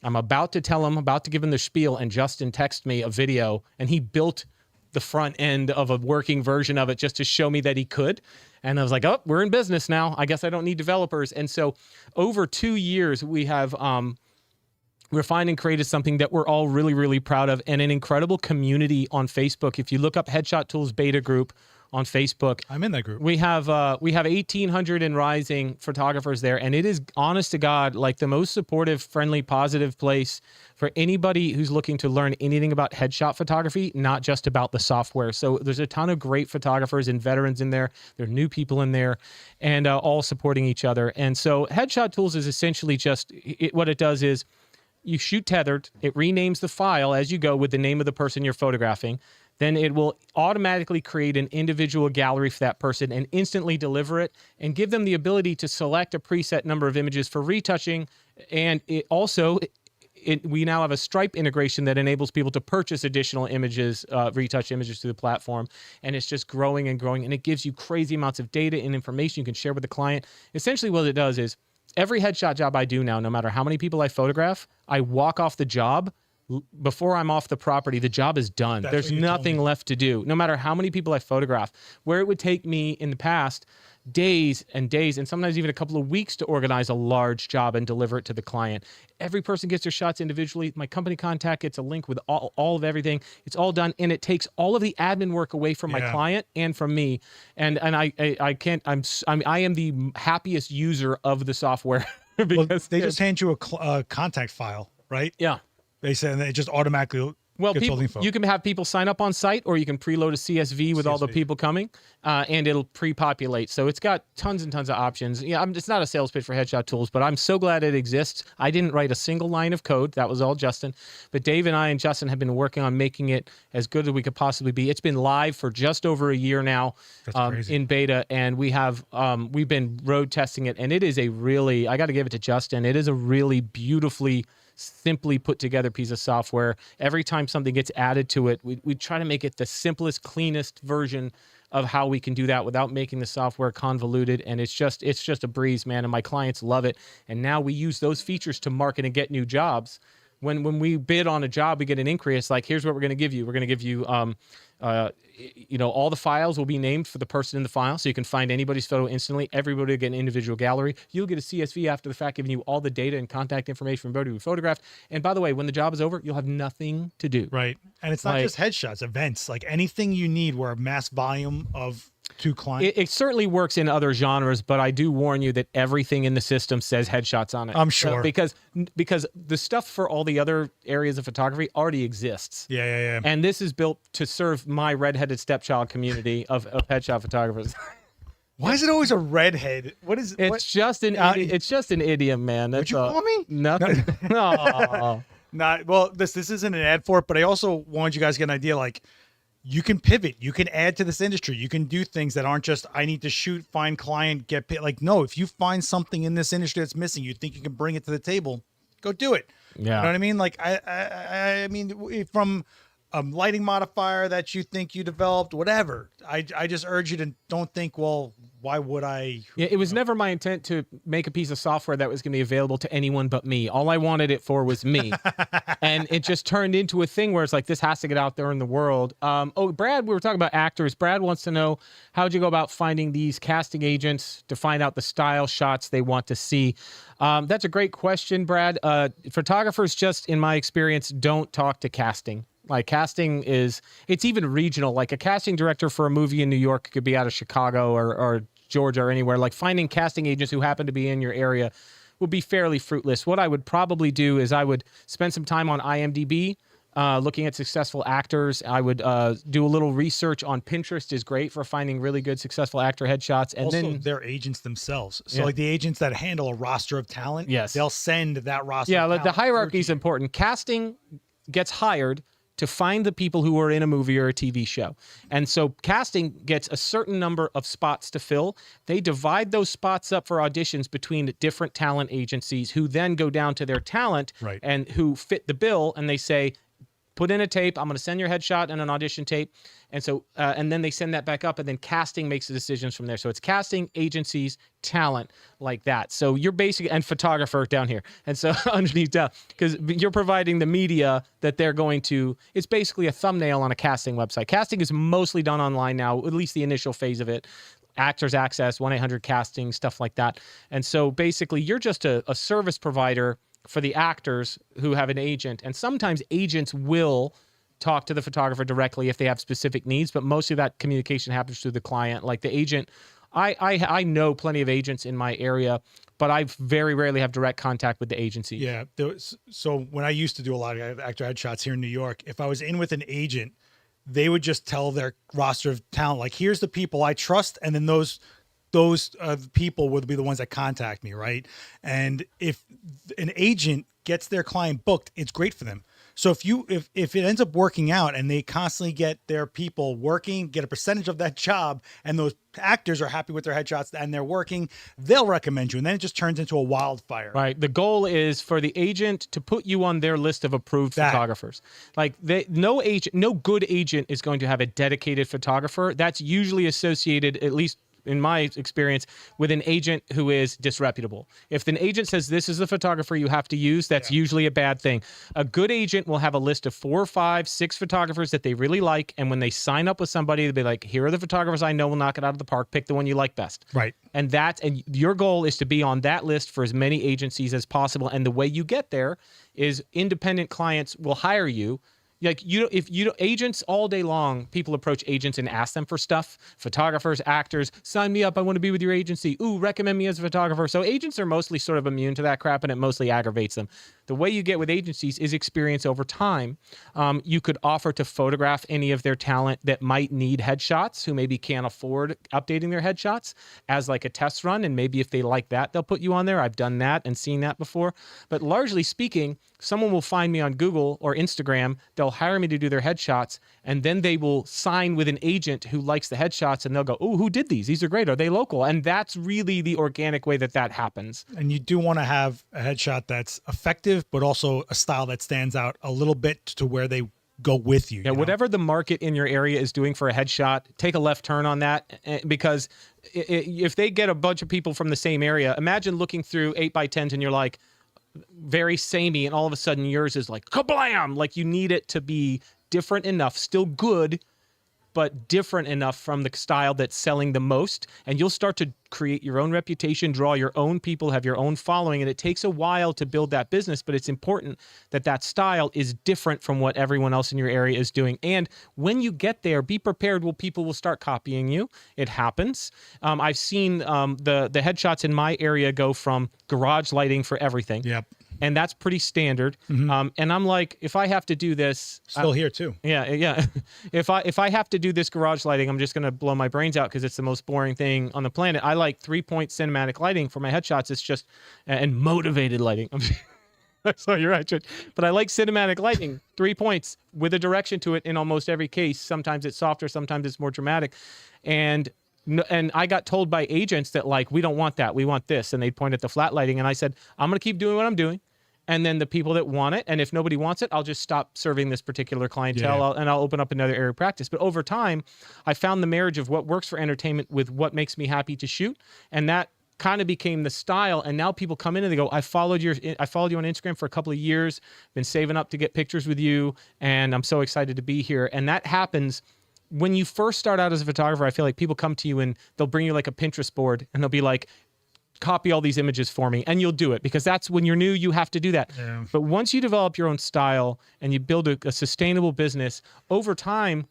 I'm about to give him the spiel, and Justin texted me a video, and he built the front end of a working version of it just to show me that he could. And I was like, oh, we're in business now. I guess I don't need developers. And so over 2 years, we have refined and created something that we're all really, really proud of, and an incredible community on Facebook. If you look up Headshot Tools Beta Group on Facebook, I'm in that group. We have 1,800 and rising photographers there, and it is, honest to God, like the most supportive, friendly, positive place for anybody who's looking to learn anything about headshot photography, not just about the software. So there's a ton of great photographers and veterans in there. There are new people in there, and all supporting each other. And so Headshot Tools is essentially just what it does is you shoot tethered. It renames the file as you go with the name of the person you're photographing. Then it will automatically create an individual gallery for that person and instantly deliver it and give them the ability to select a preset number of images for retouching. And it also, we now have a Stripe integration that enables people to purchase additional images, retouch images through the platform. And it's just growing and growing. And it gives you crazy amounts of data and information you can share with the client. Essentially what it does is every headshot job I do now, no matter how many people I photograph, I walk off the job. Before I'm off the property, the job is done. There's nothing left to do, no matter how many people I photograph. Where it would take me in the past days and days, and sometimes even a couple of weeks to organize a large job and deliver it to the client. Every person gets their shots individually. My company contact gets a link with all of everything. It's all done, and it takes all of the admin work away from my client and from me. And I am the happiest user of the software because they just hand you a contact file, right? Yeah. They say, and it just automatically gets all the info. You can have people sign up on site, or you can preload a CSV with all the people coming, and it'll pre-populate. So it's got tons and tons of options. Yeah, it's not a sales pitch for Headshot Tools, but I'm so glad it exists. I didn't write a single line of code. That was all Justin. But Dave and I and Justin have been working on making it as good as we could possibly be. It's been live for just over a year now in beta, and we've been road testing it, and it is a really, I got to give it to Justin, it is a really beautifully simply put together piece of software. Every time something gets added to it, we try to make it the simplest, cleanest version of how we can do that without making the software convoluted. And it's just a breeze, man. And my clients love it. And now we use those features to market and get new jobs. when we bid on a job, we get an inquiry. It's like, here's what we're going to give you. We're going to give you, all the files will be named for the person in the file, so you can find anybody's photo instantly. Everybody will get an individual gallery. You'll get a CSV after the fact, giving you all the data and contact information from everybody who photographed. And by the way, when the job is over, you'll have nothing to do. Right. And it's not just headshots, events, like anything you need where a mass volume of to client. It certainly works in other genres, but I do warn you that everything in the system says headshots on it. I'm sure. Because the stuff for all the other areas of photography already exists. Yeah. And this is built to serve my redheaded stepchild community of headshot photographers. Why is it always a redhead? What is it? It's just an idiom, man. That's would you call me? Nothing. No. Not well. This isn't an ad for it, but I also wanted you guys to get an idea. Like, you can pivot, you can add to this industry, you can do things that aren't just I need to shoot, find client, get paid. Like, no, if you find something in this industry that's missing, you think you can bring it to the table, go do it. Yeah. You know what I mean? Like, I mean, from a lighting modifier that you think you developed, whatever. I just urge you to don't think, well, why would I? Yeah, it was never my intent to make a piece of software that was going to be available to anyone but me. All I wanted it for was me. And it just turned into a thing where it's like, this has to get out there in the world. Brad, we were talking about actors. Brad wants to know, how'd you go about finding these casting agents to find out the style shots they want to see? That's a great question, Brad. Photographers, just in my experience, don't talk to casting. Like, casting it's even regional. Like, a casting director for a movie in New York could be out of Chicago or Georgia or anywhere. Like, finding casting agents who happen to be in your area would be fairly fruitless. What I would probably do is I would spend some time on IMDb, looking at successful actors. I would do a little research on Pinterest. Is great for finding really good successful actor headshots. And also, then they're agents themselves. So like the agents that handle a roster of talent, yes, they'll send that roster. Yeah, of the hierarchy is important. Casting gets hired to find the people who are in a movie or a TV show. And so casting gets a certain number of spots to fill. They divide those spots up for auditions between different talent agencies who then go down to their talent and who fit the bill, and they say, put in a tape. I'm going to send your headshot and an audition tape. And so, and then they send that back up, and then casting makes the decisions from there. So it's casting, agencies, talent, like that. So you're basically, and photographer down here. And so underneath down, because you're providing the media that they're going to, it's basically a thumbnail on a casting website. Casting is mostly done online now, at least the initial phase of it. Actors Access, 1-800-CASTING, stuff like that. And so basically you're just a service provider for the actors who have an agent. And sometimes agents will talk to the photographer directly if they have specific needs, but mostly that communication happens through the client. Like the agent, I know plenty of agents in my area, but I very rarely have direct contact with the agency. Yeah. So when I used to do a lot of actor headshots here in New York, if I was in with an agent, they would just tell their roster of talent, like, here's the people I trust. And then those people would be the ones that contact me, right? And if an agent gets their client booked, it's great for them. So if it ends up working out and they constantly get their people working, get a percentage of that job, and those actors are happy with their headshots and they're working, they'll recommend you, and then it just turns into a wildfire. Right. The goal is for the agent to put you on their list of approved photographers. Like no good agent is going to have a dedicated photographer. That's usually associated, at least in my experience, with an agent who is disreputable. If an agent says this is the photographer you have to use, that's usually a bad thing. A good agent will have a list of 4, 5, 6 photographers that they really like, and when they sign up with somebody, they'll be like, here are the photographers I know will knock it out of the park. Pick the one you like best. Right. And your goal is to be on that list for as many agencies as possible. And the way you get there is independent clients will hire you. Like, agents all day long, people approach agents and ask them for stuff. Photographers, actors, sign me up. I want to be with your agency. Ooh, recommend me as a photographer. So agents are mostly sort of immune to that crap, and it mostly aggravates them. The way you get with agencies is experience over time. You could offer to photograph any of their talent that might need headshots, who maybe can't afford updating their headshots, as like a test run. And maybe if they like that, they'll put you on there. I've done that and seen that before. But largely speaking, someone will find me on Google or Instagram. They'll hire me to do their headshots, and then they will sign with an agent who likes the headshots, and they'll go, oh, who did these? These are great. Are they local? And that's really the organic way that happens. And you do want to have a headshot that's effective, but also a style that stands out a little bit to where they go with you. Yeah, whatever the market in your area is doing for a headshot, take a left turn on that, because if they get a bunch of people from the same area, imagine looking through 8x10s and you're like, very samey, and all of a sudden yours is like kablam. Like you need it to be different enough, still good, but different enough from the style that's selling the most. And you'll start to create your own reputation, draw your own people, have your own following. And it takes a while to build that business, but it's important that that style is different from what everyone else in your area is doing. And when you get there, be prepared. People will start copying you. It happens. I've seen the headshots in my area go from garage lighting for everything. Yep. And that's pretty standard. And I'm like, if I have to do this, Still here too. yeah. If I have to do this garage lighting, I'm just gonna blow my brains out because it's the most boring thing on the planet. I like 3-point cinematic lighting for my headshots. It's just and motivated lighting. So you're right, but I like cinematic lighting, 3 points with a direction to it in almost every case. Sometimes it's softer, sometimes it's more dramatic, and I got told by agents that like, we don't want that, we want this, and they'd point at the flat lighting, and I said, I'm gonna keep doing what I'm doing. And then the people that want it, and if nobody wants it, I'll just stop serving this particular clientele, and I'll open up another area of practice. But over time, I found the marriage of what works for entertainment with what makes me happy to shoot, and that kind of became the style. And now people come in and they go, I followed you on Instagram for a couple of years, been saving up to get pictures with you, and I'm so excited to be here. And that happens when you first start out as a photographer. I feel like people come to you and they'll bring you like a Pinterest board, and they'll be like, copy all these images for me, and you'll do it because that's when you're new, you have to do that. Yeah. But once you develop your own style and you build a sustainable business over time,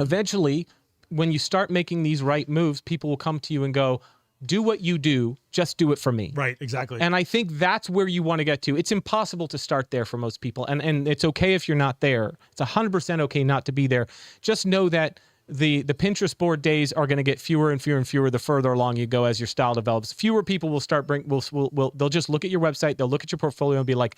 eventually when you start making these right moves, people will come to you and go, do what you do, just do it for me. Right, exactly. And I think that's where you want to get to. It's impossible to start there for most people, and it's okay if you're not there. It's 100% okay not to be there. Just know that the Pinterest board days are going to get fewer and fewer and fewer the further along you go as your style develops. Fewer people will start they'll just look at your website, they'll look at your portfolio and be like,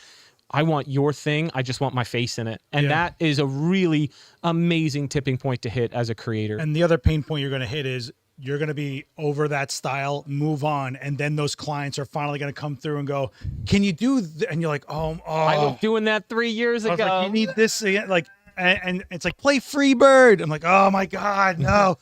I want your thing, I just want my face in it. And that is a really amazing tipping point to hit as a creator. And the other pain point you're going to hit is you're going to be over that style, move on, and then those clients are finally going to come through and go, can you do and you're like, oh, I was doing that 3 years ago. Like, you need this again, like, and it's like, play Freebird. I'm like, oh my God, no.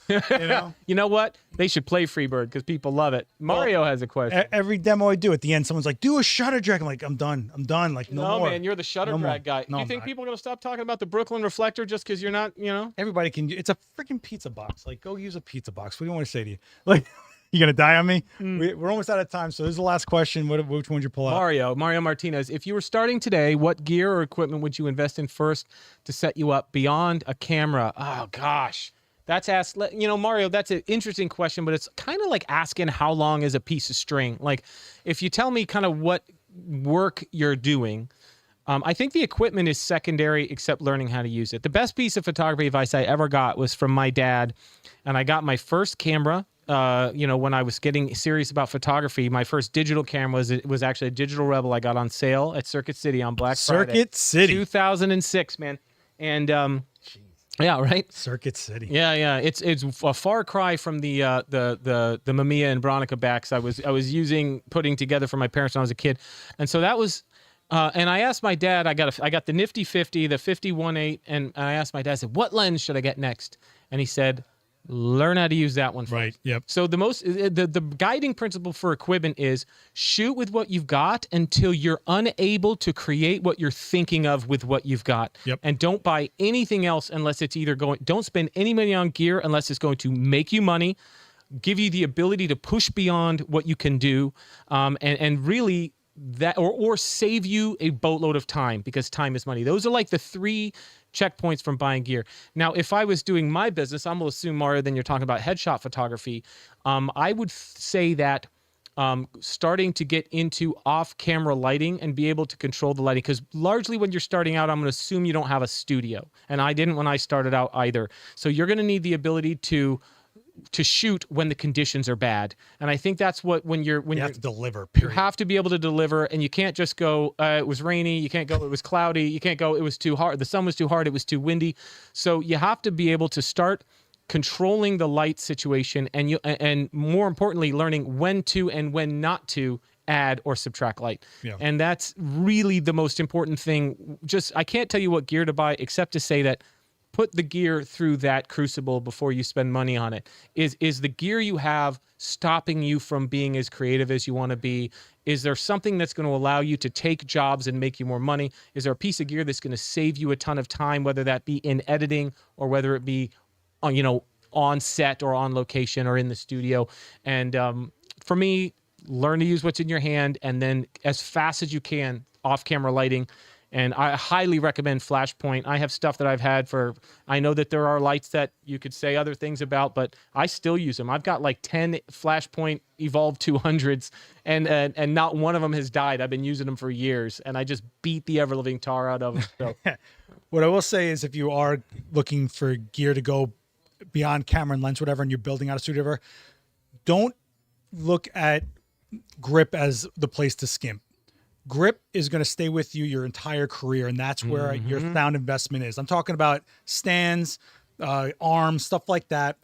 You know what? They should play Freebird because people love it. Mario has a question. Every demo I do, at the end, someone's like, do a shutter drag. I'm like, I'm done. Like, no more. Man, you're the shutter drag guy. No, do you think people are going to stop talking about the Brooklyn reflector just because you're not, Everybody can. It's a freaking pizza box. Like, go use a pizza box. What do you want to say to you? Like, you gonna die on me? We're almost out of time, so this is the last question. Which one would you pull out? Mario Martinez. If you were starting today, what gear or equipment would you invest in first to set you up beyond a camera? Oh gosh, that's asked. Mario, that's an interesting question, but it's kind of like asking how long is a piece of string. Like, if you tell me kind of what work you're doing, I think the equipment is secondary, except learning how to use it. The best piece of photography advice I ever got was from my dad, and I got my first camera. When I was getting serious about photography, my first digital camera was actually a Digital Rebel I got on sale at Circuit City on Black Friday. Circuit City. 2006, man. And yeah, right? Circuit City. Yeah. It's a far cry from the Mamiya and Bronica backs I was putting together for my parents when I was a kid. And so that was and I asked my dad, I got the Nifty 50, the 50-1.8, and I asked my dad, I said, what lens should I get next? And he said, learn how to use that one first. Right. Yep. So the guiding principle for equipment is shoot with what you've got until you're unable to create what you're thinking of with what you've got. Yep. And don't buy anything else unless it's don't spend any money on gear unless it's going to make you money, give you the ability to push beyond what you can do, and really that or save you a boatload of time, because time is money. Those are like the 3 checkpoints from buying gear. Now, if I was doing my business, I'm going to assume, Mario, then you're talking about headshot photography. I would say that starting to get into off-camera lighting and be able to control the lighting, because largely when you're starting out, I'm going to assume you don't have a studio, and I didn't when I started out either. So you're going to need the ability to shoot when the conditions are bad. And I think that's what you have to deliver, period. You have to be able to deliver, and you can't just go, it was rainy, you can't go, it was cloudy, you can't go, it was too hard, the sun was too hard, it was too windy. So you have to be able to start controlling the light situation, and more importantly, learning when to and when not to add or subtract light. Yeah. And that's really the most important thing. I can't tell you what gear to buy, except to say that put the gear through that crucible before you spend money on it. Is the gear you have stopping you from being as creative as you want to be? Is there something that's going to allow you to take jobs and make you more money? Is there a piece of gear that's going to save you a ton of time, whether that be in editing or whether it be on set or on location or in the studio? And for me, learn to use what's in your hand, and then as fast as you can, off-camera lighting. And I highly recommend Flashpoint. I have stuff that I've had for, I know that there are lights that you could say other things about, but I still use them. I've got like 10 Flashpoint Evolve 200s, and not one of them has died. I've been using them for years, and I just beat the ever-living tar out of them. So. What I will say is, if you are looking for gear to go beyond camera and lens, whatever, and you're building out a studio, whatever, don't look at grip as the place to skimp. Grip is going to stay with you your entire career, and that's where your sound investment is. I'm talking about stands, arms, stuff like that.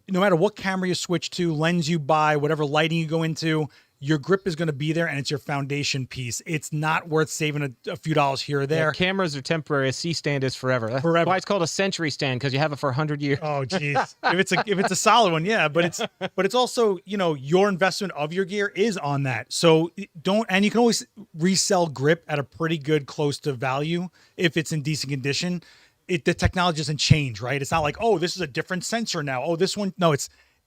No matter what camera you switch to, lens you buy, whatever lighting you go into, your grip is going to be there, and it's your foundation piece. It's not worth saving a few dollars here or there. Yeah, cameras are temporary. A C-stand is forever. That's why it's called a century stand, because you have it for 100 years. Oh, geez. if it's a solid one, yeah. But it's also, your investment of your gear is on that. So and you can always resell grip at a pretty good close to value if it's in decent condition. The technology doesn't change, right? It's not like, oh, this is a different sensor now. Oh, this one. No,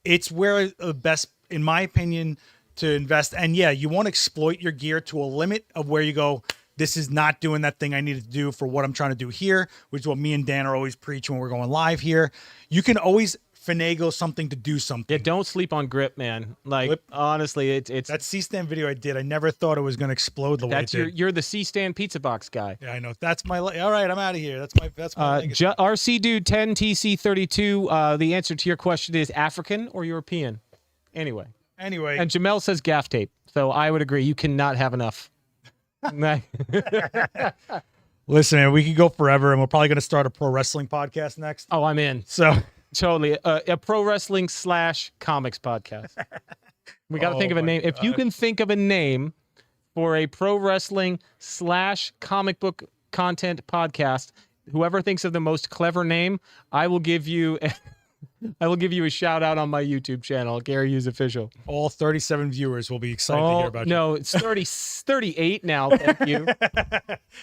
it's where the best, in my opinion, to invest. And yeah, you won't exploit your gear to a limit of where you go, this is not doing that thing I needed to do for what I'm trying to do here, which is what me and Dan are always preaching when we're going live here. You can always finagle something to do something. Yeah, don't sleep on grip, man. Like, honestly, it's that C-stand video I did. I never thought it was going to explode the way it did. You're the C-stand pizza box guy. Yeah, I know. That's my, all right, I'm out of here. That's my RC Dude 10TC32. The answer to your question is African or European. Anyway. And Jamel says gaff tape. So I would agree. You cannot have enough. Listen, man, we could go forever, and we're probably going to start a pro wrestling podcast next. Oh, I'm in. So totally. A pro wrestling / comics podcast. We got to think of a name. God. If you can think of a name for a pro wrestling / comic book content podcast, whoever thinks of the most clever name, I will give you a shout out on my YouTube channel, Gary Hughes Official. All 37 viewers will be excited to hear about you. No, it's 38 now. Thank you.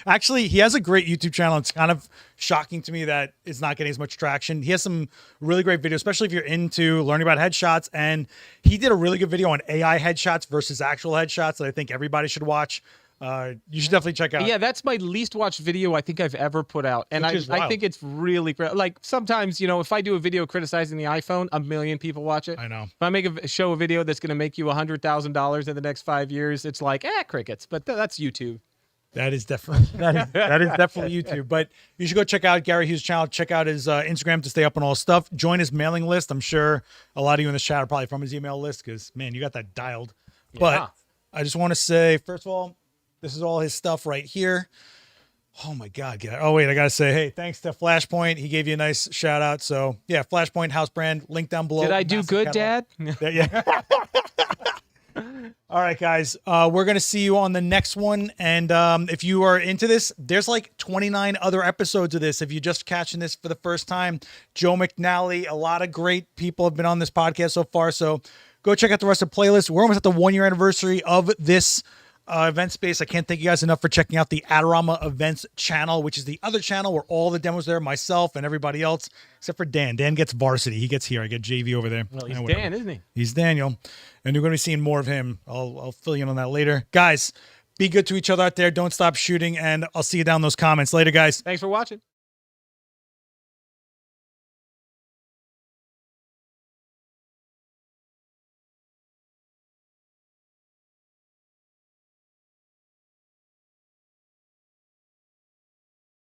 Actually, he has a great YouTube channel. It's kind of shocking to me that it's not getting as much traction. He has some really great videos, especially if you're into learning about headshots. And he did a really good video on AI headshots versus actual headshots that I think everybody should watch. You should definitely check out. Yeah, that's my least watched video I think I've ever put out. And I think it's really great. Like, sometimes, if I do a video criticizing the iPhone, 1 million people watch it. I know. If I make a video that's going to make you $100,000 in the next 5 years, it's like, crickets. But that's YouTube. That is definitely that is definitely YouTube. But you should go check out Gary Hughes' channel. Check out his Instagram to stay up on all his stuff. Join his mailing list. I'm sure a lot of you in the chat are probably from his email list because, man, you got that dialed. Yeah. But I just want to say, first of all, this is all his stuff right here. Oh, my God. Oh, wait, I got to say, hey, thanks to Flashpoint. He gave you a nice shout out. So, yeah, Flashpoint house brand, link down below. Did I do good, catalog. Dad? Yeah. All right, guys, we're going to see you on the next one. And if you are into this, there's like 29 other episodes of this. If you're just catching this for the first time, Joe McNally, a lot of great people have been on this podcast so far. So go check out the rest of the playlist. We're almost at the 1-year anniversary of this event space. I can't thank you guys enough for checking out the Adorama Events channel, which is the other channel where all the demos there, myself and everybody else, except for Dan. Dan gets varsity. He gets here. I get JV over there. Well, he's Dan, isn't he? He's Daniel. And you're going to be seeing more of him. I'll fill you in on that later. Guys, be good to each other out there. Don't stop shooting. And I'll see you down in those comments. Later, guys. Thanks for watching.